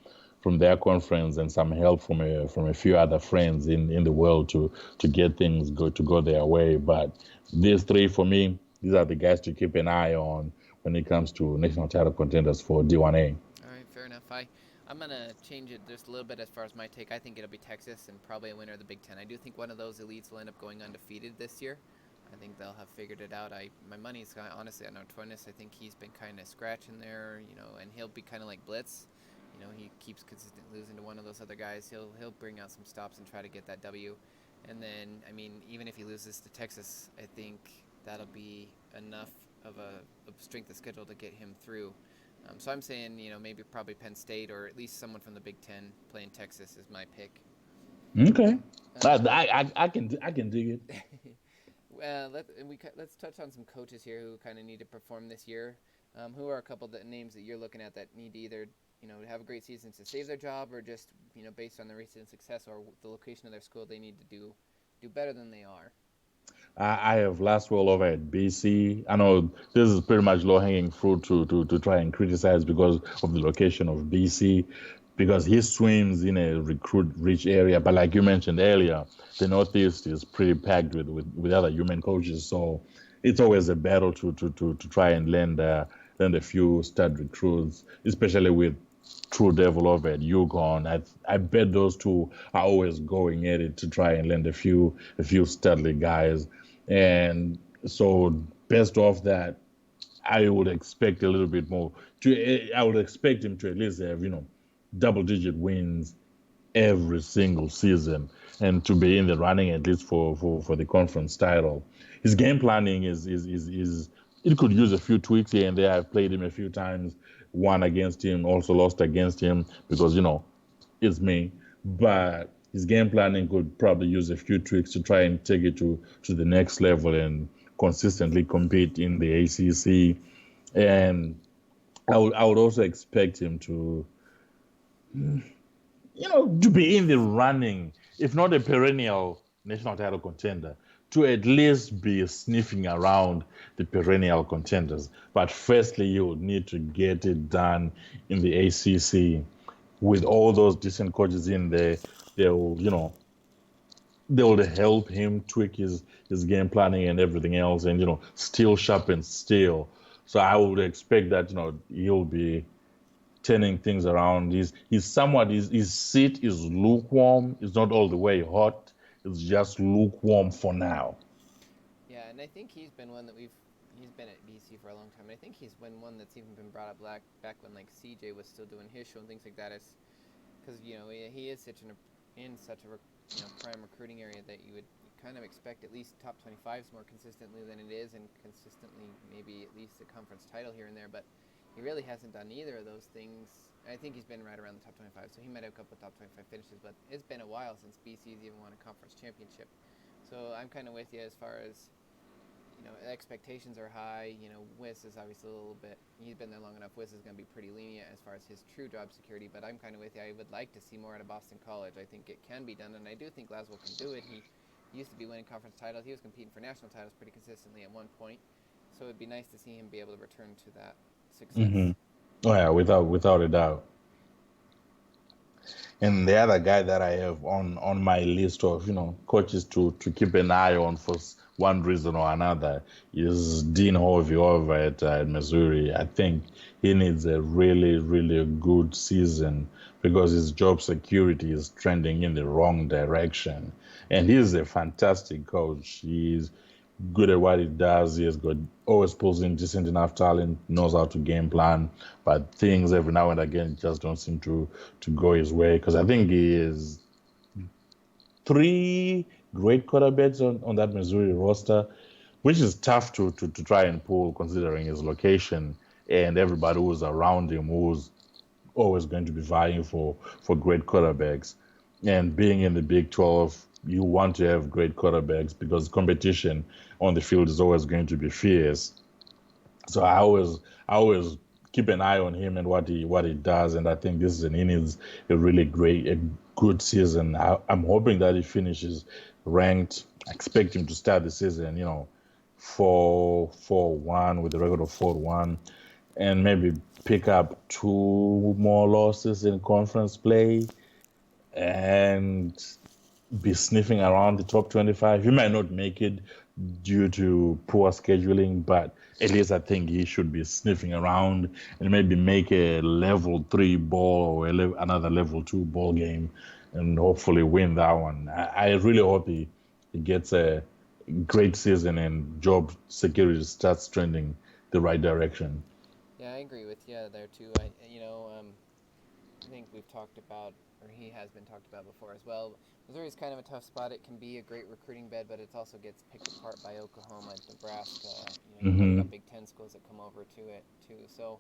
their conference and some help from a few other friends in the world to get things go their way. But these three for me, these are the guys to keep an eye on when it comes to national title contenders for D1A. All right, fair enough. I'm gonna change it just a little bit as far as my take. I think it'll be Texas and probably a winner of the Big Ten. I do think one of those elites will end up going undefeated this year. I think they'll have figured it out. My money's honestly on Artonis. I think he's been kind of scratching there, and he'll be kind of like Blitz. He keeps consistently losing to one of those other guys. He'll bring out some stops and try to get that W. And then, I mean, even if he loses to Texas, I think that'll be enough of strength of schedule to get him through. So I'm saying, maybe probably Penn State or at least someone from the Big Ten playing Texas is my pick. Okay, I, Um, I can dig it. well, let's touch on some coaches here who kind of need to perform this year. Who are a couple of names that you're looking at that need to either have a great season to save their job, or just based on their recent success or the location of their school, they need to do better than they are. I have last roll over at BC. I know this is pretty much low hanging fruit to try and criticize because of the location of BC, because he swims in a recruit rich area. But like you mentioned earlier, the Northeast is pretty packed with other human coaches. So it's always a battle to try and land a few stud recruits, especially with True Devil over at Yukon. I bet those two are always going at it to try and land a few studly guys. And so based off that, I would expect a little bit more. I would expect him to at least have double-digit wins every single season and to be in the running at least for the conference title. His game planning is it could use a few tweaks here and there. I've played him a few times, won against him, also lost against him because it's me. But his game planning could probably use a few tweaks to try and take it to the next level and consistently compete in the ACC. And I would also expect him to be in the running, if not a perennial national title contender, to at least be sniffing around the perennial contenders. But firstly, you would need to get it done in the ACC with all those decent coaches in there. They will help him tweak his game planning and everything else, and still sharpen steel. So I would expect that he'll be turning things around. He's somewhat his seat is lukewarm. It's not all the way hot. It's just lukewarm for now. Yeah, and I think he's been one that he's been at BC for a long time. And I think he's been one that's even been brought up back when like CJ was still doing his show and things like that. It's because he is in such a prime recruiting area that you would kind of expect at least top 25s more consistently than it is, and consistently maybe at least a conference title here and there. But he really hasn't done either of those things. I think he's been right around the top 25, so he might have a couple of top 25 finishes. But it's been a while since BC's even won a conference championship. So I'm kind of with you as far as expectations are high. Wiss is obviously a little bit. He's been there long enough. Wiss is going to be pretty lenient as far as his true job security. But I'm kind of with you. I would like to see more out of Boston College. I think it can be done, and I do think Laswell can do it. He used to be winning conference titles. He was competing for national titles pretty consistently at one point. So it'd be nice to see him be able to return to that Hmm. success. Oh yeah, without a doubt. And the other guy that I have on my list of coaches to keep an eye on for one reason or another is Dean Hovey over at Missouri. I think he needs a really really good season because his job security is trending in the wrong direction. And he's a fantastic coach. He's good at what he does. He has got always pulls in decent enough talent, knows how to game plan, but things every now and again just don't seem to go his way. Because I think he is three great quarterbacks on that Missouri roster, which is tough to try and pull considering his location and everybody who's around him who's always going to be vying for great quarterbacks. And being in the Big 12, you want to have great quarterbacks because competition on the field is always going to be fierce. So I always keep an eye on him and what he does, and I think this is he needs a good season. I'm hoping that he finishes ranked. I expect him to start the season, 4-1 with a record of 4-1, and maybe pick up two more losses in conference play and be sniffing around the top 25. He might not make it due to poor scheduling, but at least I think he should be sniffing around and maybe make a level three ball or another level two ball game and hopefully win that one. I really hope he gets a great season and job security starts trending the right direction. Yeah, I agree with you there too. I think we've talked about, or he has been talked about before as well. Missouri's kind of a tough spot. It can be a great recruiting bed, but it also gets picked apart by Oklahoma, Nebraska. You've kind of got Hmm. Big Ten schools that come over to it too. So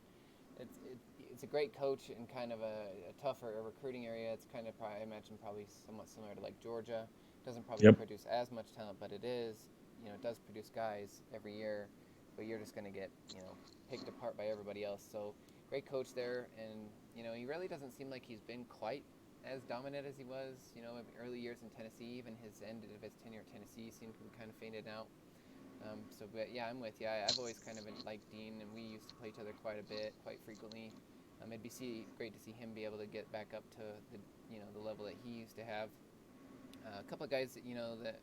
it's a great coach in kind of a tougher recruiting area. It's kind of I imagine probably somewhat similar to like Georgia. Doesn't probably Yep. produce as much talent, but it does produce guys every year. But you're just going to get picked apart by everybody else. So great coach there, and he really doesn't seem like he's been quite as dominant as he was. In early years in Tennessee, even his end of his tenure at Tennessee seemed to be kind of faded out. But yeah, I'm with you. I've always kind of liked Dean, and we used to play each other quite a bit, quite frequently. Great to see him be able to get back up to the level that he used to have. A couple of guys that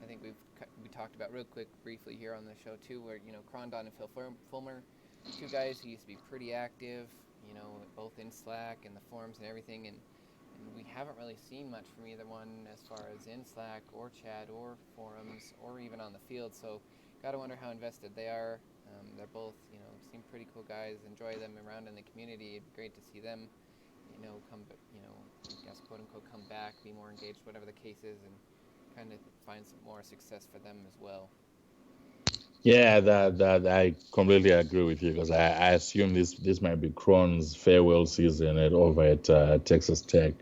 I think we talked about real quick briefly here on the show too, where Crondon and Phil Fulmer, two guys who used to be pretty active, both in Slack and the forums and everything, and we haven't really seen much from either one as far as in Slack or chat or forums or even on the field. So, gotta wonder how invested they are. They're both, seem pretty cool guys. Enjoy them around in the community. It'd be great to see them, I guess quote unquote come back, be more engaged, whatever the case is, and kind of find some more success for them as well. Yeah, that I completely agree with you because I assume this might be Cron's farewell season over at Texas Tech.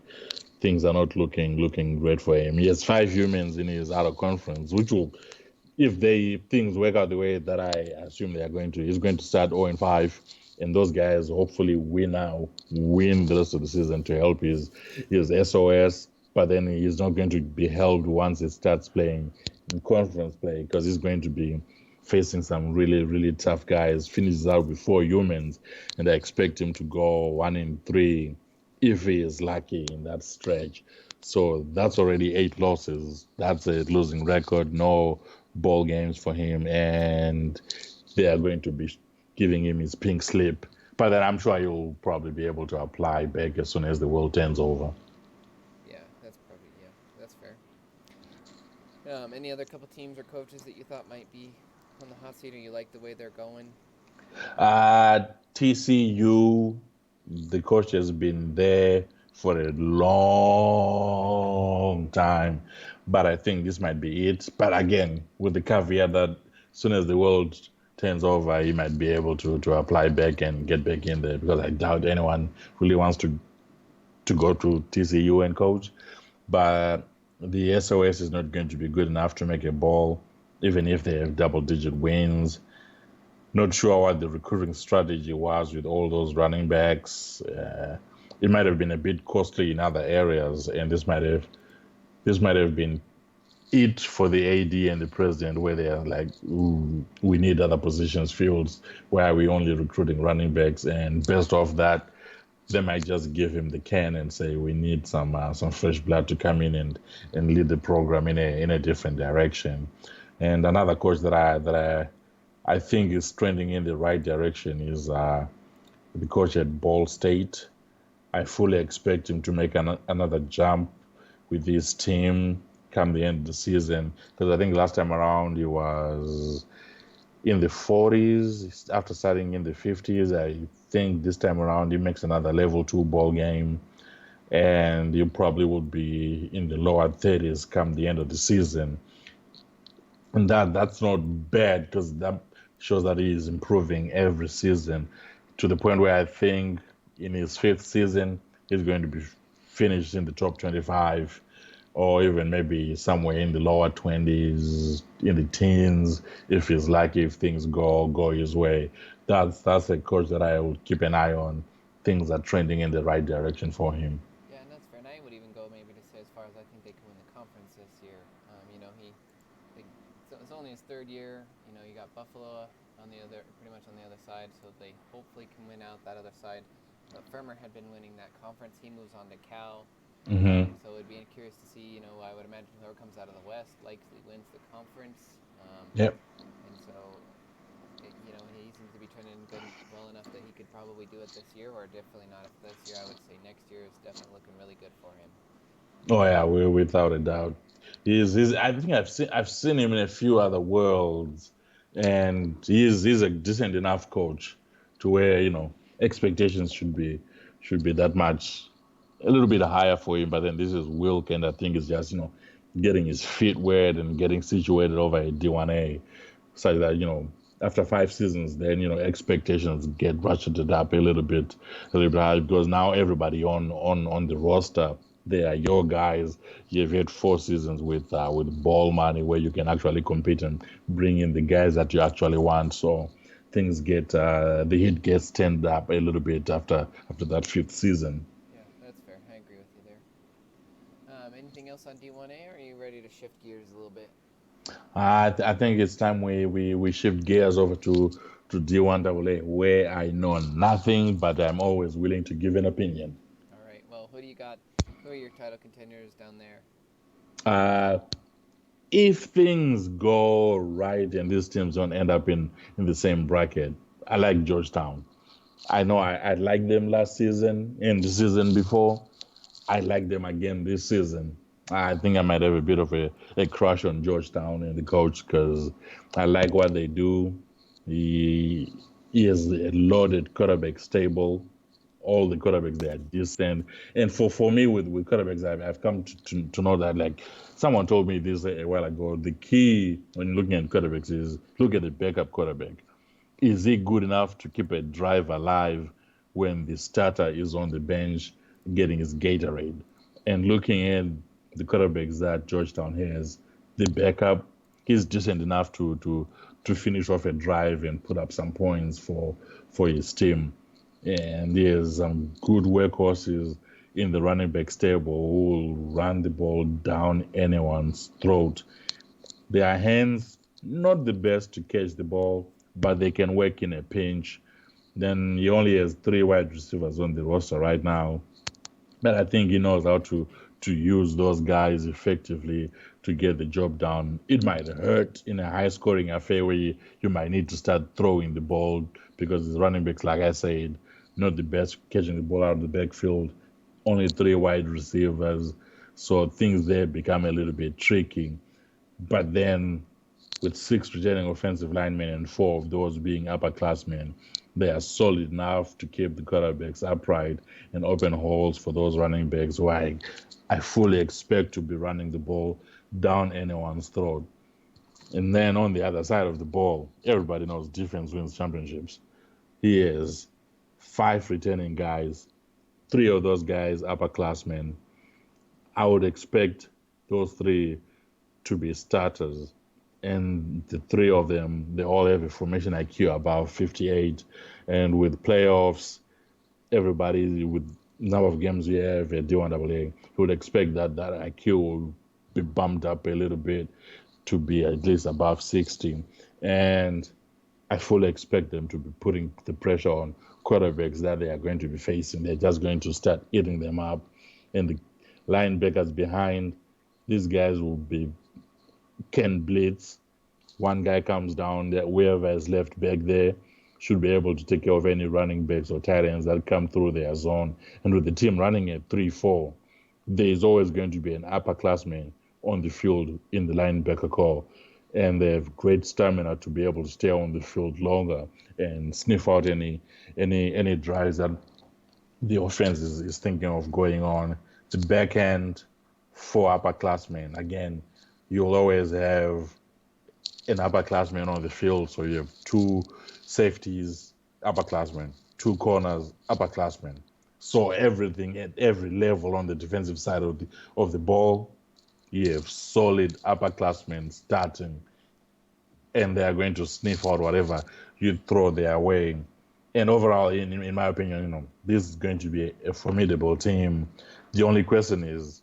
Things are not looking great for him. He has five humans in his out of conference, which will, if things work out the way that I assume they are going to, he's going to start 0-5, and those guys hopefully win the rest of the season to help his SOS. But then he's not going to be helped once he starts playing in conference play because he's going to be facing some really really tough guys. Finishes out with four humans, and I expect him to go 1-3 if he is lucky in that stretch. So that's already eight losses. That's a losing record. No ball games for him, and they are going to be giving him his pink slip. But then I'm sure he'll probably be able to apply back as soon as the world turns over. Yeah, that's fair. Any other couple teams or coaches that you thought might be on the hot seat, or you like the way they're going? Uh, TCU, the coach has been there for a long time, but I think this might be it. But again, with the caveat that as soon as the world turns over, he might be able to apply back and get back in there because I doubt anyone really wants to go to TCU and coach. But the SOS is not going to be good enough to make a ball. even if they have double-digit wins. Not sure what the recruiting strategy was with all those running backs. It might have been a bit costly in other areas, and this might have been it for the AD and the president, where they are like, "Ooh, we need other positions filled. Why are we only recruiting running backs?" And best of that, they might just give him the can and say, "We need some fresh blood to come in and lead the program in a different direction." And another coach that I think is trending in the right direction is the coach at Ball State. I fully expect him to make another jump with his team come the end of the season, because I think last time around he was in the 40s after starting in the 50s. I think this time around he makes another level 2 ball game, and he probably would be in the lower 30s come the end of the season. And that's not bad, because that shows that he is improving every season to the point where I think in his fifth season he's going to be finished in the top 25, or even maybe somewhere in the lower 20s, in the teens, if he's lucky, if things go his way. That's a coach that I will keep an eye on. Things are trending in the right direction for him. Yeah, and that's fair. And I would even go maybe to say as far as I think they can win the conference this year. It's only his third year. You got Buffalo on the other, pretty much on the other side, so they hopefully can win out that other side. But Firmer had been winning that conference. He moves on to Cal. Hmm. So it'd be curious to see. I would imagine whoever comes out of the West likely wins the conference. Yep. And so, he seems to be trending good, well enough that he could probably do it this year, or definitely not if this year. I would say next year is definitely looking really good for him. Oh yeah, without a doubt. He's I think I've seen him in a few other worlds, and he's a decent enough coach to where expectations should be that much a little bit higher for him. But then this is Wilk, and I think it's just getting his feet wet and getting situated over at D1A, such that after 5 seasons, then expectations get ratcheted up a little bit high, because now everybody on the roster, they are your guys. You've had 4 seasons with ball money, where you can actually compete and bring in the guys that you actually want. So things get the heat gets turned up a little bit after that fifth season. Yeah, that's fair. I agree with you there. Anything else on D1A, or are you ready to shift gears a little bit? I think it's time we shift gears over to D1AA, where I know nothing, but I'm always willing to give an opinion. All right. Well, who do you got? Who are your title contenders down there? Uh, if things go right and these teams don't end up in the same bracket, I like Georgetown. I know I liked them last season and the season before. I like them again this season. I think I might have a bit of a crush on Georgetown and the coach, because I like what they do. He, he is a loaded quarterback stable. All the quarterbacks, they are decent. And for me, with quarterbacks, I've come to know that, like, someone told me this a while ago, the key when looking at quarterbacks is look at the backup quarterback. Is he good enough to keep a drive alive when the starter is on the bench getting his Gatorade? And looking at the quarterbacks that Georgetown has, the backup, he's decent enough to finish off a drive and put up some points for his team. And there's some good workhorses in the running back stable who will run the ball down anyone's throat. Their hands, not the best to catch the ball, but they can work in a pinch. Then he only has 3 wide receivers on the roster right now, but I think he knows how to use those guys effectively to get the job done. It might hurt in a high scoring affair where you might need to start throwing the ball, because his running backs, like I said, not the best catching the ball out of the backfield. Only 3 wide receivers, so things there become a little bit tricky. But then with 6 returning offensive linemen and 4 of those being upperclassmen, they are solid enough to keep the quarterbacks upright and open holes for those running backs who I fully expect to be running the ball down anyone's throat. And then on the other side of the ball, everybody knows defense wins championships. He has 5 returning guys, 3 of those guys upperclassmen. I would expect those 3 to be starters, and the three of them, they all have a formation IQ above 58. And with playoffs, everybody with number of games we have at D1AA, you would expect that that IQ will be bumped up a little bit to be at least above 60. And I fully expect them to be putting the pressure on quarterbacks that they are going to be facing. They're just going to start eating them up. And the linebackers behind, these guys will be can blitz. One guy comes down, that whoever is left back there should be able to take care of any running backs or tight ends that come through their zone. And with the team running at 3-4, there is always going to be an upperclassman on the field in the linebacker core. And they have great stamina to be able to stay on the field longer and sniff out any drives that the offense is thinking of going on. The back end for upperclassmen. Again, you'll always have an upperclassman on the field. So you have two safeties, upperclassmen, two corners, upperclassmen. So everything at every level on the defensive side of the ball, you have solid upperclassmen starting, and they are going to sniff out whatever you throw their way. And overall, in my opinion, this is going to be a formidable team. The only question is,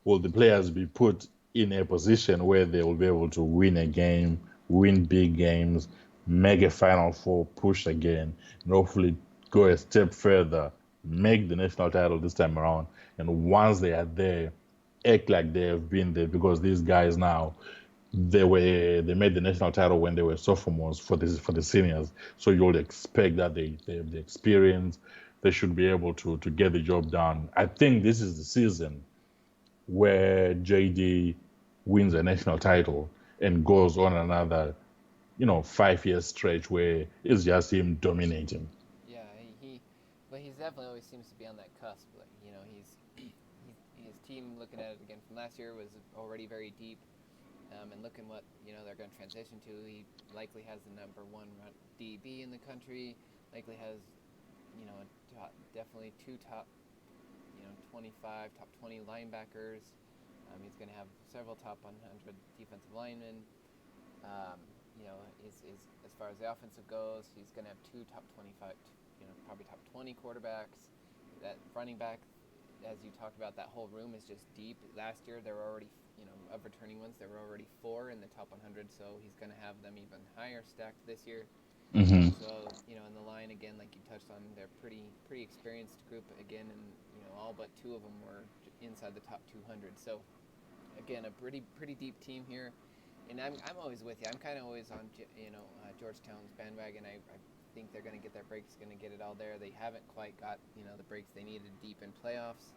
will the players be put in a position where they will be able to win a game, win big games, make a Final Four push again, and hopefully go a step further, make the national title this time around. And once they are there, act like they have been there, because these guys now, they made the national title when they were sophomores for the seniors. So you'll expect that they have the experience. They should be able to get the job done. I think this is the season where JD wins a national title and goes on another, 5 year stretch where it's just him dominating. Yeah, but he's definitely always seems to be on that cusp. Like, his team, looking at it again from last year, was already very deep. And looking what they're going to transition to, he likely has the number one DB in the country. Likely has, definitely two top, 25, top 20 linebackers. He's going to have several top 100 defensive linemen. As far as the offensive goes, he's going to have two top 25, probably top 20 quarterbacks. That running back, as you talked about, that whole room is just deep. Last year there were already, of returning ones, there were already 4 in the top 100, so he's going to have them even higher stacked this year. Mm-hmm. So, in the line again, like you touched on, they're pretty experienced group again, and all but 2 of them were inside the top 200. So, again, a pretty deep team here, and I'm always with you. I'm kind of always on Georgetown's bandwagon. I think they're going to get their breaks, going to get it all there. They haven't quite got the breaks they needed deep in playoffs,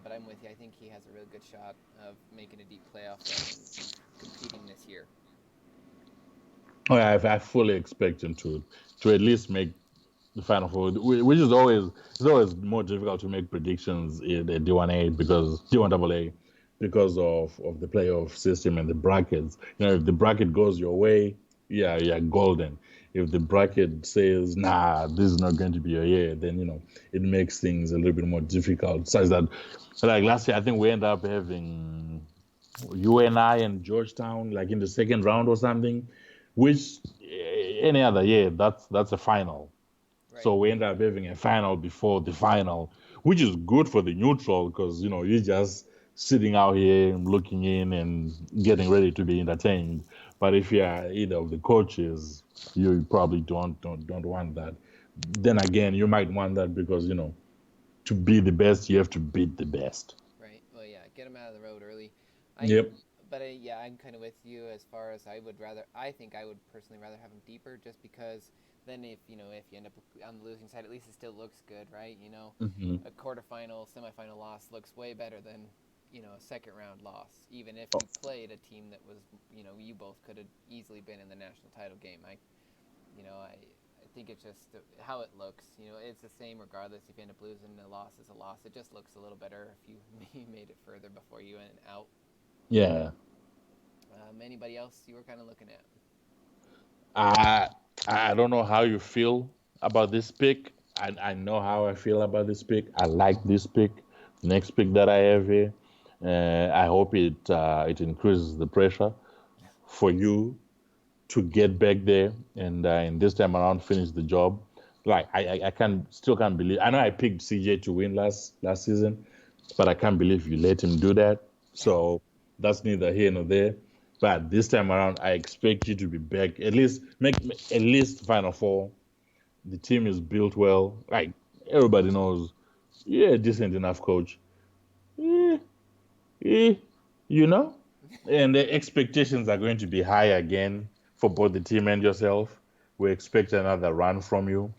but I'm with you. I think he has a really good shot of making a deep playoff and competing this year. Oh, yeah, I fully expect him to at least make the Final Four, which is always more difficult to make predictions in the D1A because D1AA because of the playoff system and the brackets. If the bracket goes your way, yeah, golden. If the bracket says, nah, this is not going to be your year, then it makes things a little bit more difficult. Such that, like last year, I think we end up having UNI and Georgetown like in the second round or something, which any other year that's a final. Right. So we end up having a final before the final, which is good for the neutral because you're just sitting out here and looking in and getting ready to be entertained. But if you're either of the coaches, you probably don't want that. Then again, you might want that because to be the best, you have to beat the best. Right. Well, yeah, get them out of the road early. Yep. But yeah, I'm kind of with you as far as I think I would personally rather have them deeper, just because then if you end up on the losing side, at least it still looks good, right? Mm-hmm. A quarterfinal, semifinal loss looks way better than a second round loss, even if you played a team that was you both could have easily been in the national title game. I think it's just how it looks. It's the same regardless. If you end up losing, a loss is a loss. It just looks a little better if you made it further before you went out. Yeah. Anybody else you were kind of looking at? I don't know how you feel about this pick. I know how I feel about this pick. I like this pick. Next pick that I have here. I hope it increases the pressure for you to get back there and this time around finish the job. Like I can't believe. I know I picked CJ to win last season, but I can't believe you let him do that. So that's neither here nor there. But this time around, I expect you to be back at least make at least Final Four. The team is built well. Like everybody knows, you're a decent enough coach. Eh, eh, you know, and the expectations are going to be high again for both the team and yourself. We expect another run from you.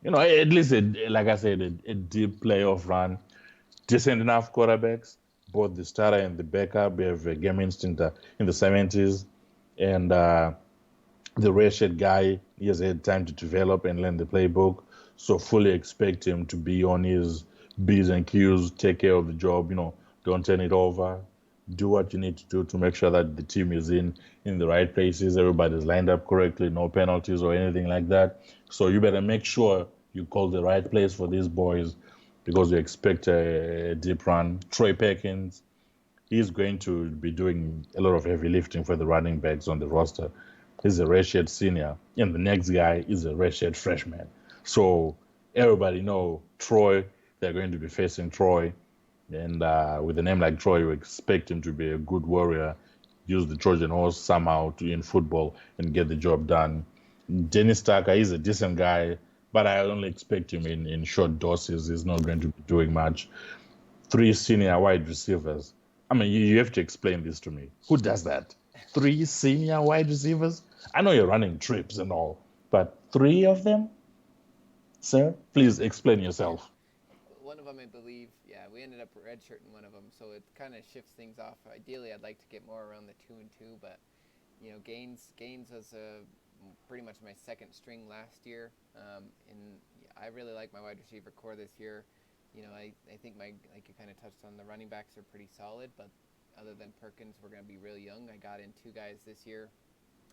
You know, at least, like I said, a deep playoff run. Decent enough quarterbacks, both the starter and the backup. We have a game instinct in the 70s. And the redshirt guy, he has had time to develop and learn the playbook. So fully expect him to be on his B's and Q's, take care of the job, don't turn it over. Do what you need to do to make sure that the team is in the right places, everybody's lined up correctly, no penalties or anything like that. So you better make sure you call the right place for these boys because you expect a deep run. Troy Perkins, he's going to be doing a lot of heavy lifting for the running backs on the roster. He's a redshirt senior, and the next guy is a redshirt freshman. So everybody know Troy. They're going to be facing Troy, and with a name like Troy, you expect him to be a good warrior, use the Trojan horse somehow to in football and get the job done. Dennis Tucker, he's a decent guy, but I only expect him in short doses. He's not going to be doing much. Three senior wide receivers. I mean, you have to explain this to me. Who does that? Three senior wide receivers? I know you're running trips and all, but three of them? Sir, please explain yourself. One of them, I believe, yeah, we ended up redshirting one of them, so it kind of shifts things off. Ideally, I'd like to get more around the 2-2, but Gaines was pretty much my second string last year, and I really like my wide receiver core this year. I think like you kind of touched on, the running backs are pretty solid, but other than Perkins, we're going to be real young. I got in two guys this year.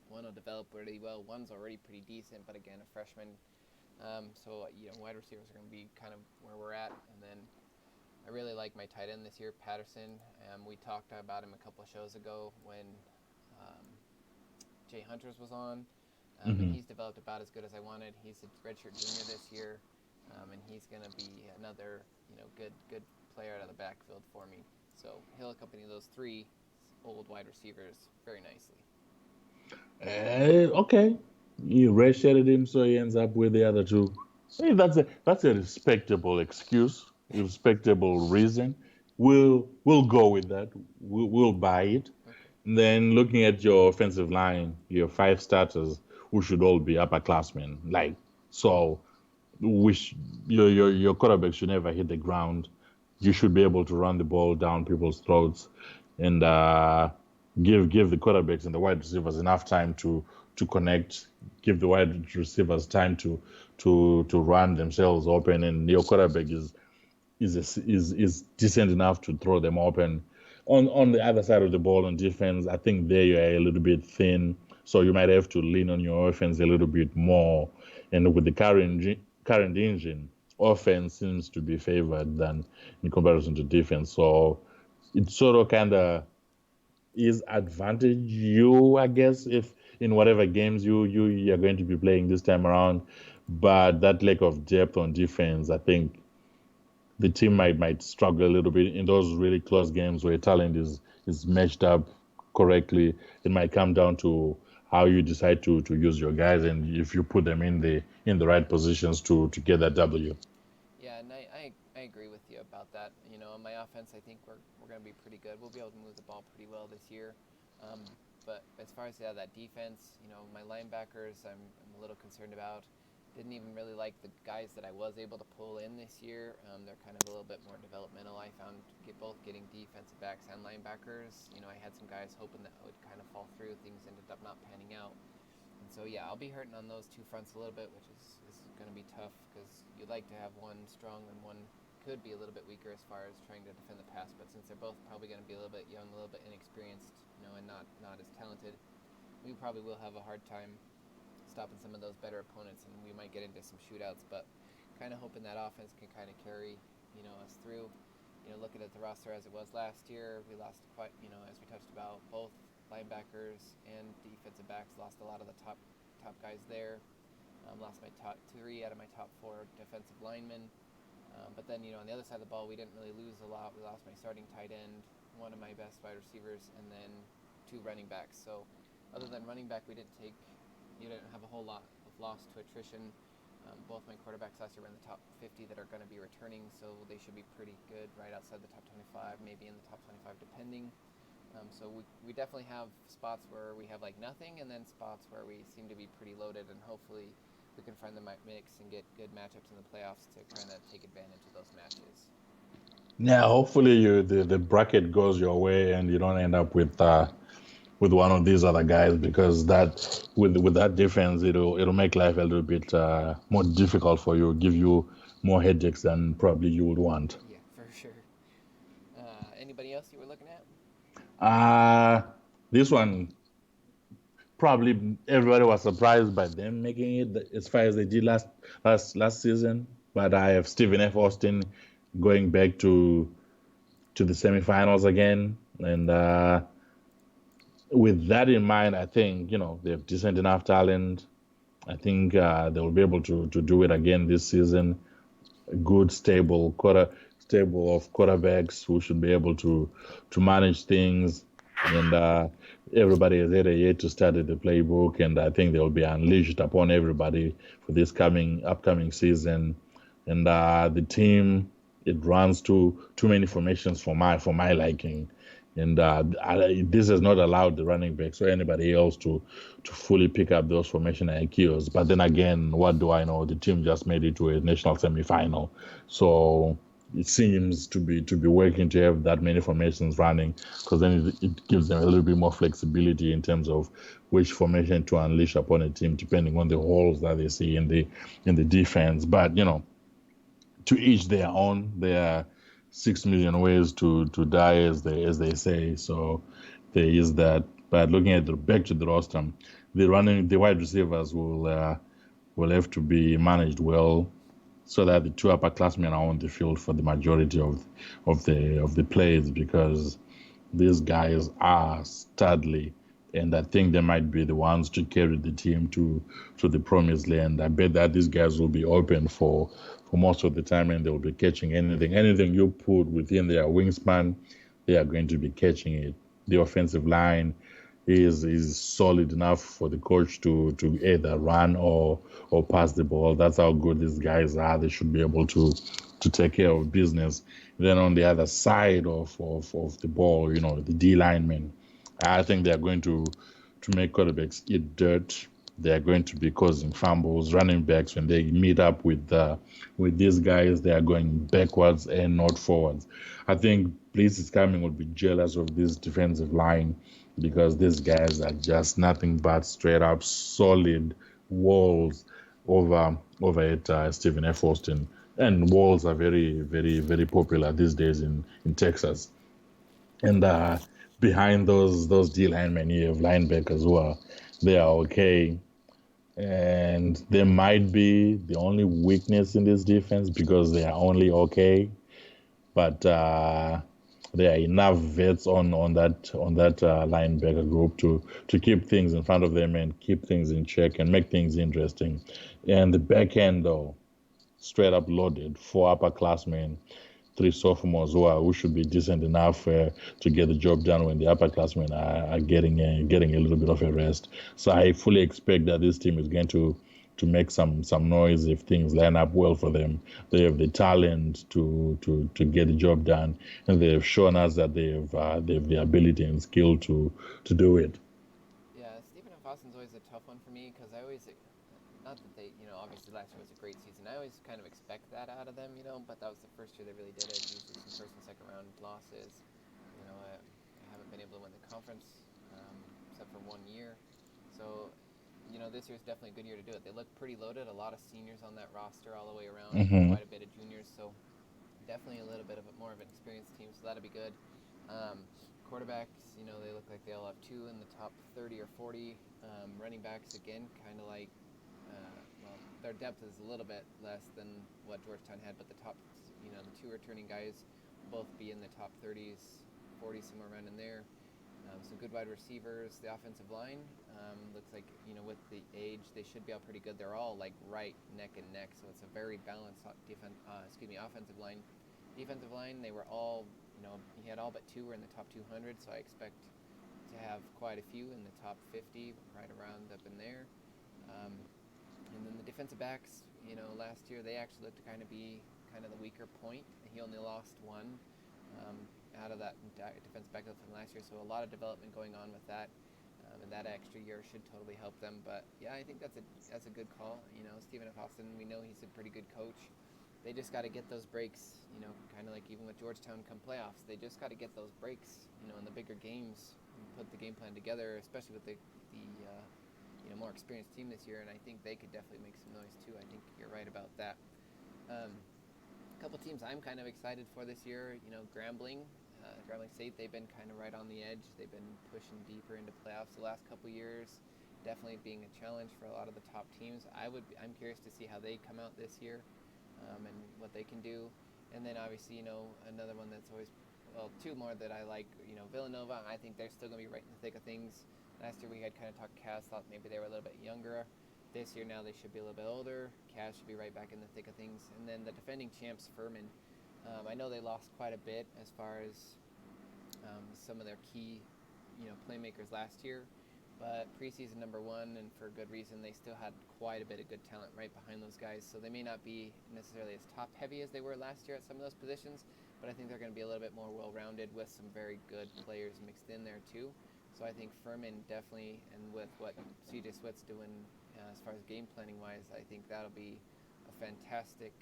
One will develop really well. One's already pretty decent, but again, a freshman. Wide receivers are going to be kind of where we're at, and then I really like my tight end this year, Patterson. We talked about him a couple of shows ago when um, Jay Hunters was on, and Hmm. he's developed about as good as I wanted. He's a redshirt junior this year, and he's going to be another good player out of the backfield for me. So he'll accompany those three old wide receivers very nicely. Okay. You redshirted him, so he ends up with the other two. Hey, that's a respectable excuse, a respectable reason. We'll go with that. We'll buy it. Okay. And then looking at your offensive line, your five starters, who should all be upperclassmen. Like so, which your quarterback should never hit the ground. You should be able to run the ball down people's throats, and give the quarterbacks and the wide receivers enough time to connect. Give the wide receivers time to run themselves open, and your quarterback is decent enough to throw them open. On the other side of the ball on defense, I think there you are a little bit thin, so you might have to lean on your offense a little bit more. And with the current engine, offense seems to be favored than in comparison to defense. So it sort of kind of is advantage you, I guess, if in whatever games you're going to be playing this time around. But that lack of depth on defense, I think the team might struggle a little bit in those really close games where talent is matched up correctly. It might come down to how you decide to use your guys and if you put them in the right positions to get that W. Yeah, and I agree with you about that. On my offense, I think we're going to be pretty good. We'll be able to move the ball pretty well this year. But as far as that defense, my linebackers, I'm a little concerned about. Didn't even really like the guys that I was able to pull in this year. They're kind of a little bit more developmental. I found both getting defensive backs and linebackers. I had some guys hoping that would kind of fall through. Things ended up not panning out. And so, yeah, I'll be hurting on those two fronts a little bit, which is going to be tough because you'd like to have one strong and one could be a little bit weaker as far as trying to defend the pass. But since they're both probably going to be a little bit young, a little bit inexperienced, and not as talented, we probably will have a hard time stopping some of those better opponents, and we might get into some shootouts. But kind of hoping that offense can kind of carry, us through. Looking at the roster as it was last year, we lost quite, as we touched about, both linebackers and defensive backs. Lost a lot of the top guys there. Lost my top 3 out of my top 4 defensive linemen. But then, on the other side of the ball, we didn't really lose a lot. We lost my starting tight end, one of my best wide receivers, and then 2 running backs. So other than running back, you didn't have a whole lot of loss to attrition. Both my quarterbacks last year were in the top 50 that are going to be returning, so they should be pretty good, right outside the top 25, maybe in the top 25 depending. So we definitely have spots where we have like nothing, and then spots where we seem to be pretty loaded, and hopefully we can find the mix and get good matchups in the playoffs to kind of take advantage of those matches. Yeah, hopefully the bracket goes your way and you don't end up with one of these other guys, because that with that defense, it'll make life a little bit more difficult for you, give you more headaches than probably you would want. Yeah, for sure. Anybody else you were looking at? Uh this one, probably everybody was surprised by them making it as far as they did last season. But I have Stephen F. Austin going back to the semifinals again, and with that in mind, I think they have decent enough talent. I think they will be able to do it again this season. A good stable of quarterbacks who should be able to manage things, and everybody has had a year to study the playbook, and I think they'll be unleashed upon everybody for this coming upcoming season. And the team, it runs too many formations for my liking, and this has not allowed the running backs or anybody else to fully pick up those formation IQs. But then again, what do I know? The team just made it to a national semifinal, so it seems to be working to have that many formations running, because then it gives them a little bit more flexibility in terms of which formation to unleash upon a team, depending on the holes that they see in the defense. But to each their own. There are 6 million ways to die, as they say. So there is that. But looking at the back to the roster, the wide receivers will have to be managed well, so that the two upperclassmen are on the field for the majority of the plays, because these guys are studly, and I think they might be the ones to carry the team to the promised land. I bet that these guys will be open for most of the time, and they'll be catching anything you put within their wingspan. They are going to be catching it. The offensive line is solid enough for the coach to either run or pass the ball. That's how good these guys are. They should be able to take care of business. Then on the other side of the ball, the D linemen, I think they're going to make quarterbacks eat dirt. They are going to be causing fumbles. Running backs, when they meet up with these guys, they are going backwards and not forwards. I think Bliss is coming will be jealous of this defensive line, because these guys are just nothing but straight up solid walls over at Stephen F. Austin. And walls are very, very, very popular these days in Texas. And behind those D linemen, you have linebackers who they are okay. And they might be the only weakness in this defense, because they are only okay. But there are enough vets on that linebacker group to keep things in front of them and keep things in check and make things interesting. And the back end, though, straight up loaded, 4 upperclassmen, 3 sophomores who should be decent enough to get the job done when the upperclassmen are getting a little bit of a rest. So I fully expect that this team is going to make some noise if things line up well for them. They have the talent to get the job done, and they have shown us that they have the ability and skill to do it. Yeah, Stephen F. Austin's always a tough one for me because I always, not that they, obviously last year was a great season. I always kind of expect that out of them, but that was the first year they really did it. Usually some first and second round losses. I haven't been able to win the conference except for 1 year. So, this year's definitely a good year to do it. They look pretty loaded. A lot of seniors on that roster all the way around, Hmm. quite a bit of juniors. So definitely a little bit of more of an experienced team. So that'll be good. Quarterbacks, they look like they all have 2 in the top 30 or 40. Running backs, again, kind of like, well, their depth is a little bit less than what Georgetown had, but the 2 returning guys will both be in the top 30s, 40s, somewhere around in there. Some good wide receivers. The offensive line looks like with the age they should be all pretty good. They're all like right neck and neck, so it's a very balanced offensive line. Defensive line, they were all he had all but two were in the top 200, so I expect to have quite a few in the top 50, right around up in there. Um, and then the defensive backs, last year they actually looked to kind of be kind of the weaker point. He only lost one um, out of that defensive backfield from last year, so a lot of development going on with that. And that extra year should totally help them. But yeah, I think that's a good call. Stephen F. Austin, we know he's a pretty good coach. They just got to get those breaks. Kind of like even with Georgetown come playoffs, they just got to get those breaks. In the bigger games, and put the game plan together, especially with the more experienced team this year. And I think they could definitely make some noise too. I think you're right about that. Um, a couple teams I'm kind of excited for this year. Grambling State, they've been kind of right on the edge. They've been pushing deeper into playoffs the last couple years, definitely being a challenge for a lot of the top teams. I'm curious to see how they come out this year, and what they can do. And then obviously, another one that's always, well, two more that I like. Villanova. I think they're still going to be right in the thick of things. Last year we had kind of talked Cavs, thought maybe they were a little bit younger. This year now they should be a little bit older. Cavs should be right back in the thick of things. And then the defending champs, Furman. I know they lost quite a bit as far as some of their key, playmakers last year, but preseason number one, and for good reason. They still had quite a bit of good talent right behind those guys, so they may not be necessarily as top heavy as they were last year at some of those positions, but I think they're going to be a little bit more well-rounded with some very good players mixed in there too. So I think Furman definitely, and with what CJ Sweat's doing as far as game planning wise, I think that'll be a fantastic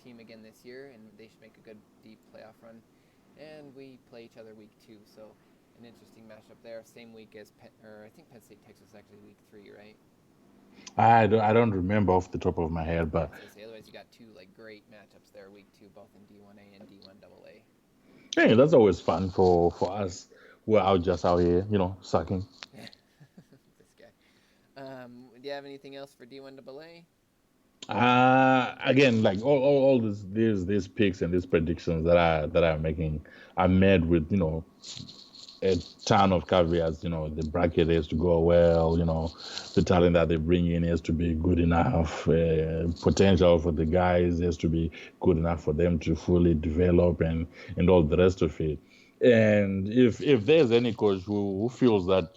team again this year, and they should make a good deep playoff run. And we play each other week 2, so an interesting matchup there. Same week as I think Penn State Texas actually week 3, right? I don't remember off the top of my head, I but was gonna say otherwise you got two like great matchups there week 2, both in D1A and D1AA. hey, that's always fun for us. We're out just out here, sucking. This guy. Do you have anything else for D1AA? Again, like all these picks and these predictions that I'm making are made with a ton of caveats. The bracket has to go well. The talent that they bring in has to be good enough. Potential for the guys has to be good enough for them to fully develop and all the rest of it. And if there's any coach who feels that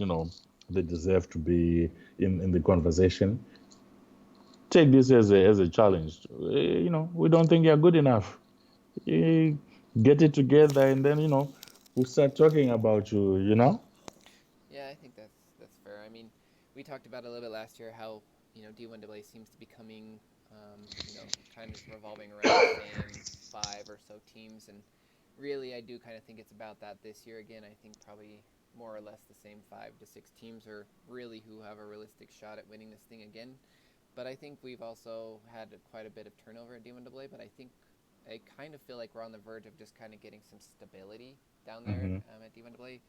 they deserve to be in the conversation, take this as a challenge. We don't think you're good enough. Eh, Get it together, and then we'll start talking about you. Yeah, I think that's fair. I mean, we talked about a little bit last year how D1AA seems to be coming, kind of revolving around the same 5 or so teams, and really I do kind of think it's about that this year again. I think probably more or less the same 5 to 6 teams are really who have a realistic shot at winning this thing again. But I think we've also had quite a bit of turnover at D1AA. But I kind of feel like we're on the verge of just kind of getting some stability down there Hmm. at D1AA.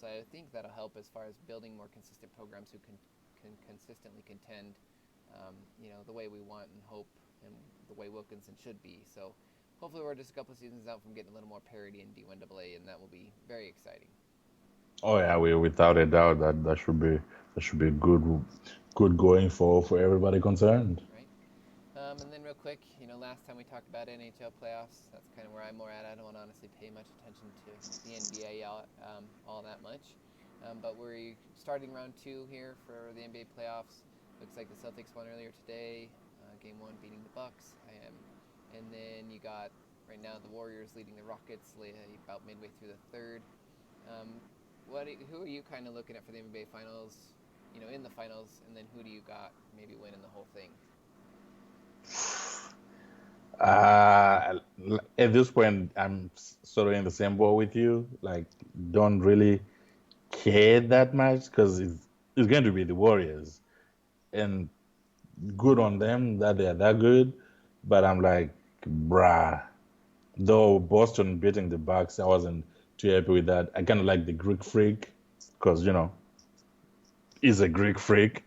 So I think that'll help as far as building more consistent programs who can consistently contend, the way we want and hope, and the way Wilkinson should be. So hopefully we're just a couple of seasons out from getting a little more parity in D1AA, and that will be very exciting. Oh yeah, without a doubt that should be good going for everybody concerned. Right? And then real quick, last time we talked about NHL playoffs, that's kind of where I'm more at. I don't honestly pay much attention to the NBA all that much. But we're starting round 2 here for the NBA playoffs. Looks like the Celtics won earlier today, game 1 beating the Bucks. And then you got right now the Warriors leading the Rockets about midway through the third. Um, who are you kind of looking at for the NBA finals? In the finals, and then who do you got maybe winning the whole thing? Uh, at this point, I'm sort of in the same boat with you. Like, don't really care that much because it's going to be the Warriors, and good on them that they're that good. But I'm like, bruh. Though Boston beating the Bucks, I wasn't too happy with that. I kind of like the Greek freak because he's a Greek freak.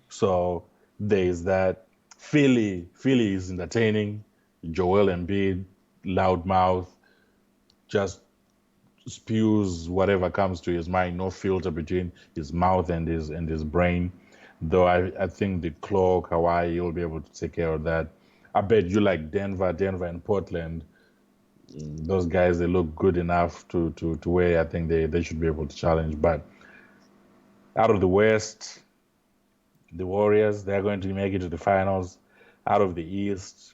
So there's that. Philly is entertaining. Joel Embiid, loudmouth, just spews whatever comes to his mind, no filter between his mouth and his brain. Though I think the claw Kawhi will be able to take care of that. I bet you like Denver and Portland. Those guys they look good enough to where I think they should be able to challenge. But out of the West, the Warriors they're going to make it to the finals. Out of the East,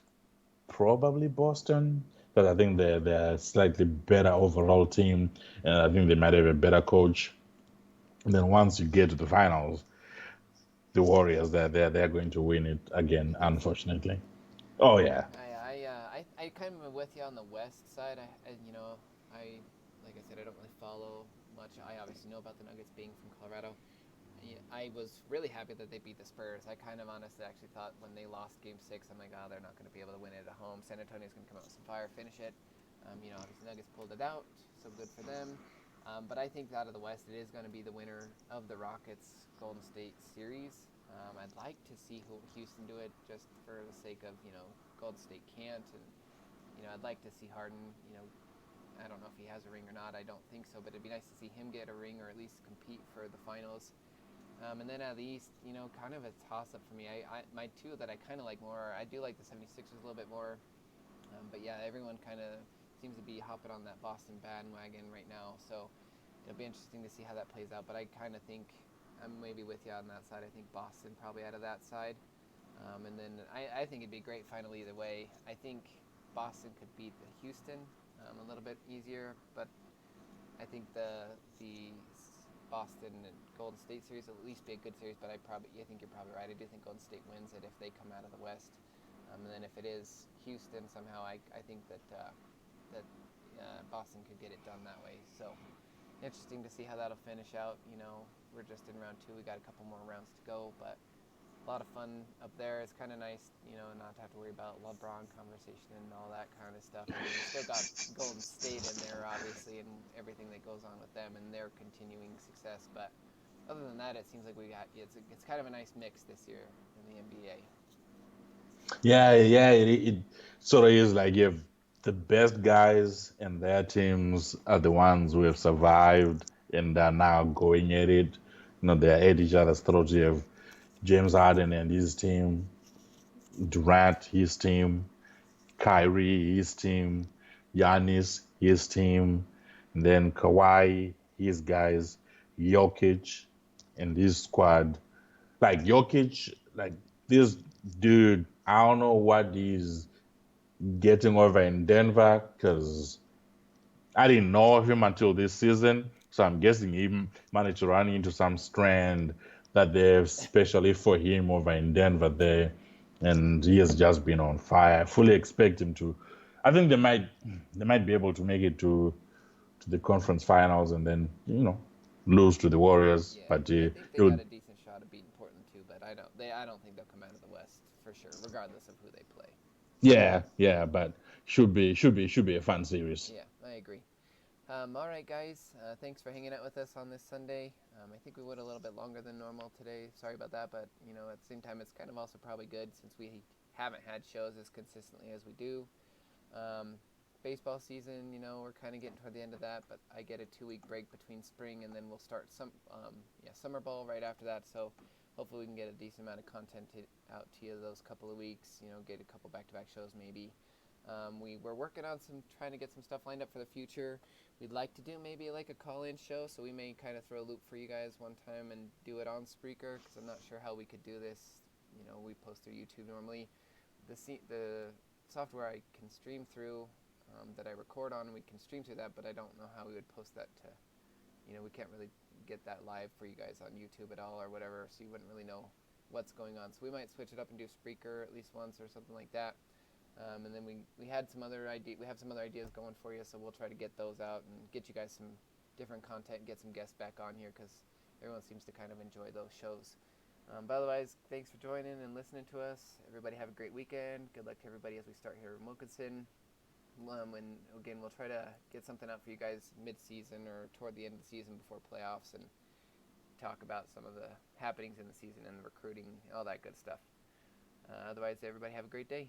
probably Boston, because I think they're a slightly better overall team, and I think they might have a better coach. And then once you get to the finals, the Warriors they're going to win it You again, think so? unfortunately. Oh yeah, I kind of am with you on the west side. I like I said, I don't really follow much. I obviously know about the Nuggets being from Colorado. Yeah, I was really happy that they beat the Spurs. I kind of honestly actually thought when they lost Game 6, I'm like, oh, they're not going to be able to win it at home. San Antonio's going to come out with some fire, finish it. Obviously Nuggets pulled it out, so good for them. But I think out of the West, it is going to be the winner of the Rockets Golden State series. I'd like to see Houston do it just for the sake of Golden State can't, and I'd like to see Harden. I don't know if he has a ring or not. I don't think so, but it'd be nice to see him get a ring or at least compete for the finals. And then out of the East, kind of a toss-up for me. My two that I kind of like more, I do like the 76ers a little bit more. But yeah, everyone kind of seems to be hopping on that Boston bandwagon right now. So it'll be interesting to see how that plays out. But I kind of think I'm maybe with you on that side. I think Boston probably out of that side. And then I think it'd be a great final either way. I think Boston could beat the Houston a little bit easier, but I think the Boston and Golden State series will at least be a good series. But I think you're probably right. I do think Golden State wins it if they come out of the West. And then if it is Houston somehow, I think that Boston could get it done that way. So interesting to see how that'll finish out. We're just in round 2. We got a couple more rounds to go, but a lot of fun up there. It's kind of nice, not to have to worry about LeBron conversation and all that kind of stuff. I mean, we still got Golden State in there, obviously, and everything that goes on with them and their continuing success. But other than that, it seems like it's kind of a nice mix this year in the NBA. yeah. It sort of is like you have the best guys and their teams are the ones who have survived and are now going at it. They're at each other's throats. You have James Harden and his team, Durant, his team, Kyrie, his team, Giannis, his team, and then Kawhi, his guys, Jokic, and his squad. Like Jokic, like this dude, I don't know what he's getting over in Denver because I didn't know of him until this season. So I'm guessing he managed to run into some strand that they've specially for him over in Denver there. And he has just been on fire. I fully expect him to. I think they might be able to make it to the conference finals and then lose to the Warriors. Yeah, But I it think they got would a decent shot of beating Portland too, but I don't think they'll come out of the West for sure, regardless of who they play. yeah. But should be a fun series. Yeah, I agree. All right, guys. Thanks for hanging out with us on this Sunday. I think we went a little bit longer than normal today. Sorry about that, but at the same time, it's kind of also probably good since we haven't had shows as consistently as we do. Um, Baseball season, we're kind of getting toward the end of that, but I get a 2-week break between spring, and then we'll start summer ball right after that. So hopefully we can get a decent amount of content out to you those couple of weeks. Get a couple back-to-back shows maybe. We were working on trying to get some stuff lined up for the future. We'd like to do maybe like a call-in show, so we may kind of throw a loop for you guys one time and do it on Spreaker, because I'm not sure how we could do this. We post through YouTube normally. The software I can stream through, that I record on, we can stream through that, but I don't know how we would post that to, we can't really get that live for you guys on YouTube at all or whatever, so you wouldn't really know what's going on. So we might switch it up and do Spreaker at least once or something like that. And then we have some other ideas going for you, so we'll try to get those out and get you guys some different content and get some guests back on here, because everyone seems to kind of enjoy those shows. But otherwise, thanks for joining and listening to us. Everybody have a great weekend. Good luck to everybody as we start here in Wilkinson. And again, we'll try to get something out for you guys mid-season or toward the end of the season before playoffs, and talk about some of the happenings in the season and the recruiting, all that good stuff. Otherwise, everybody have a great day.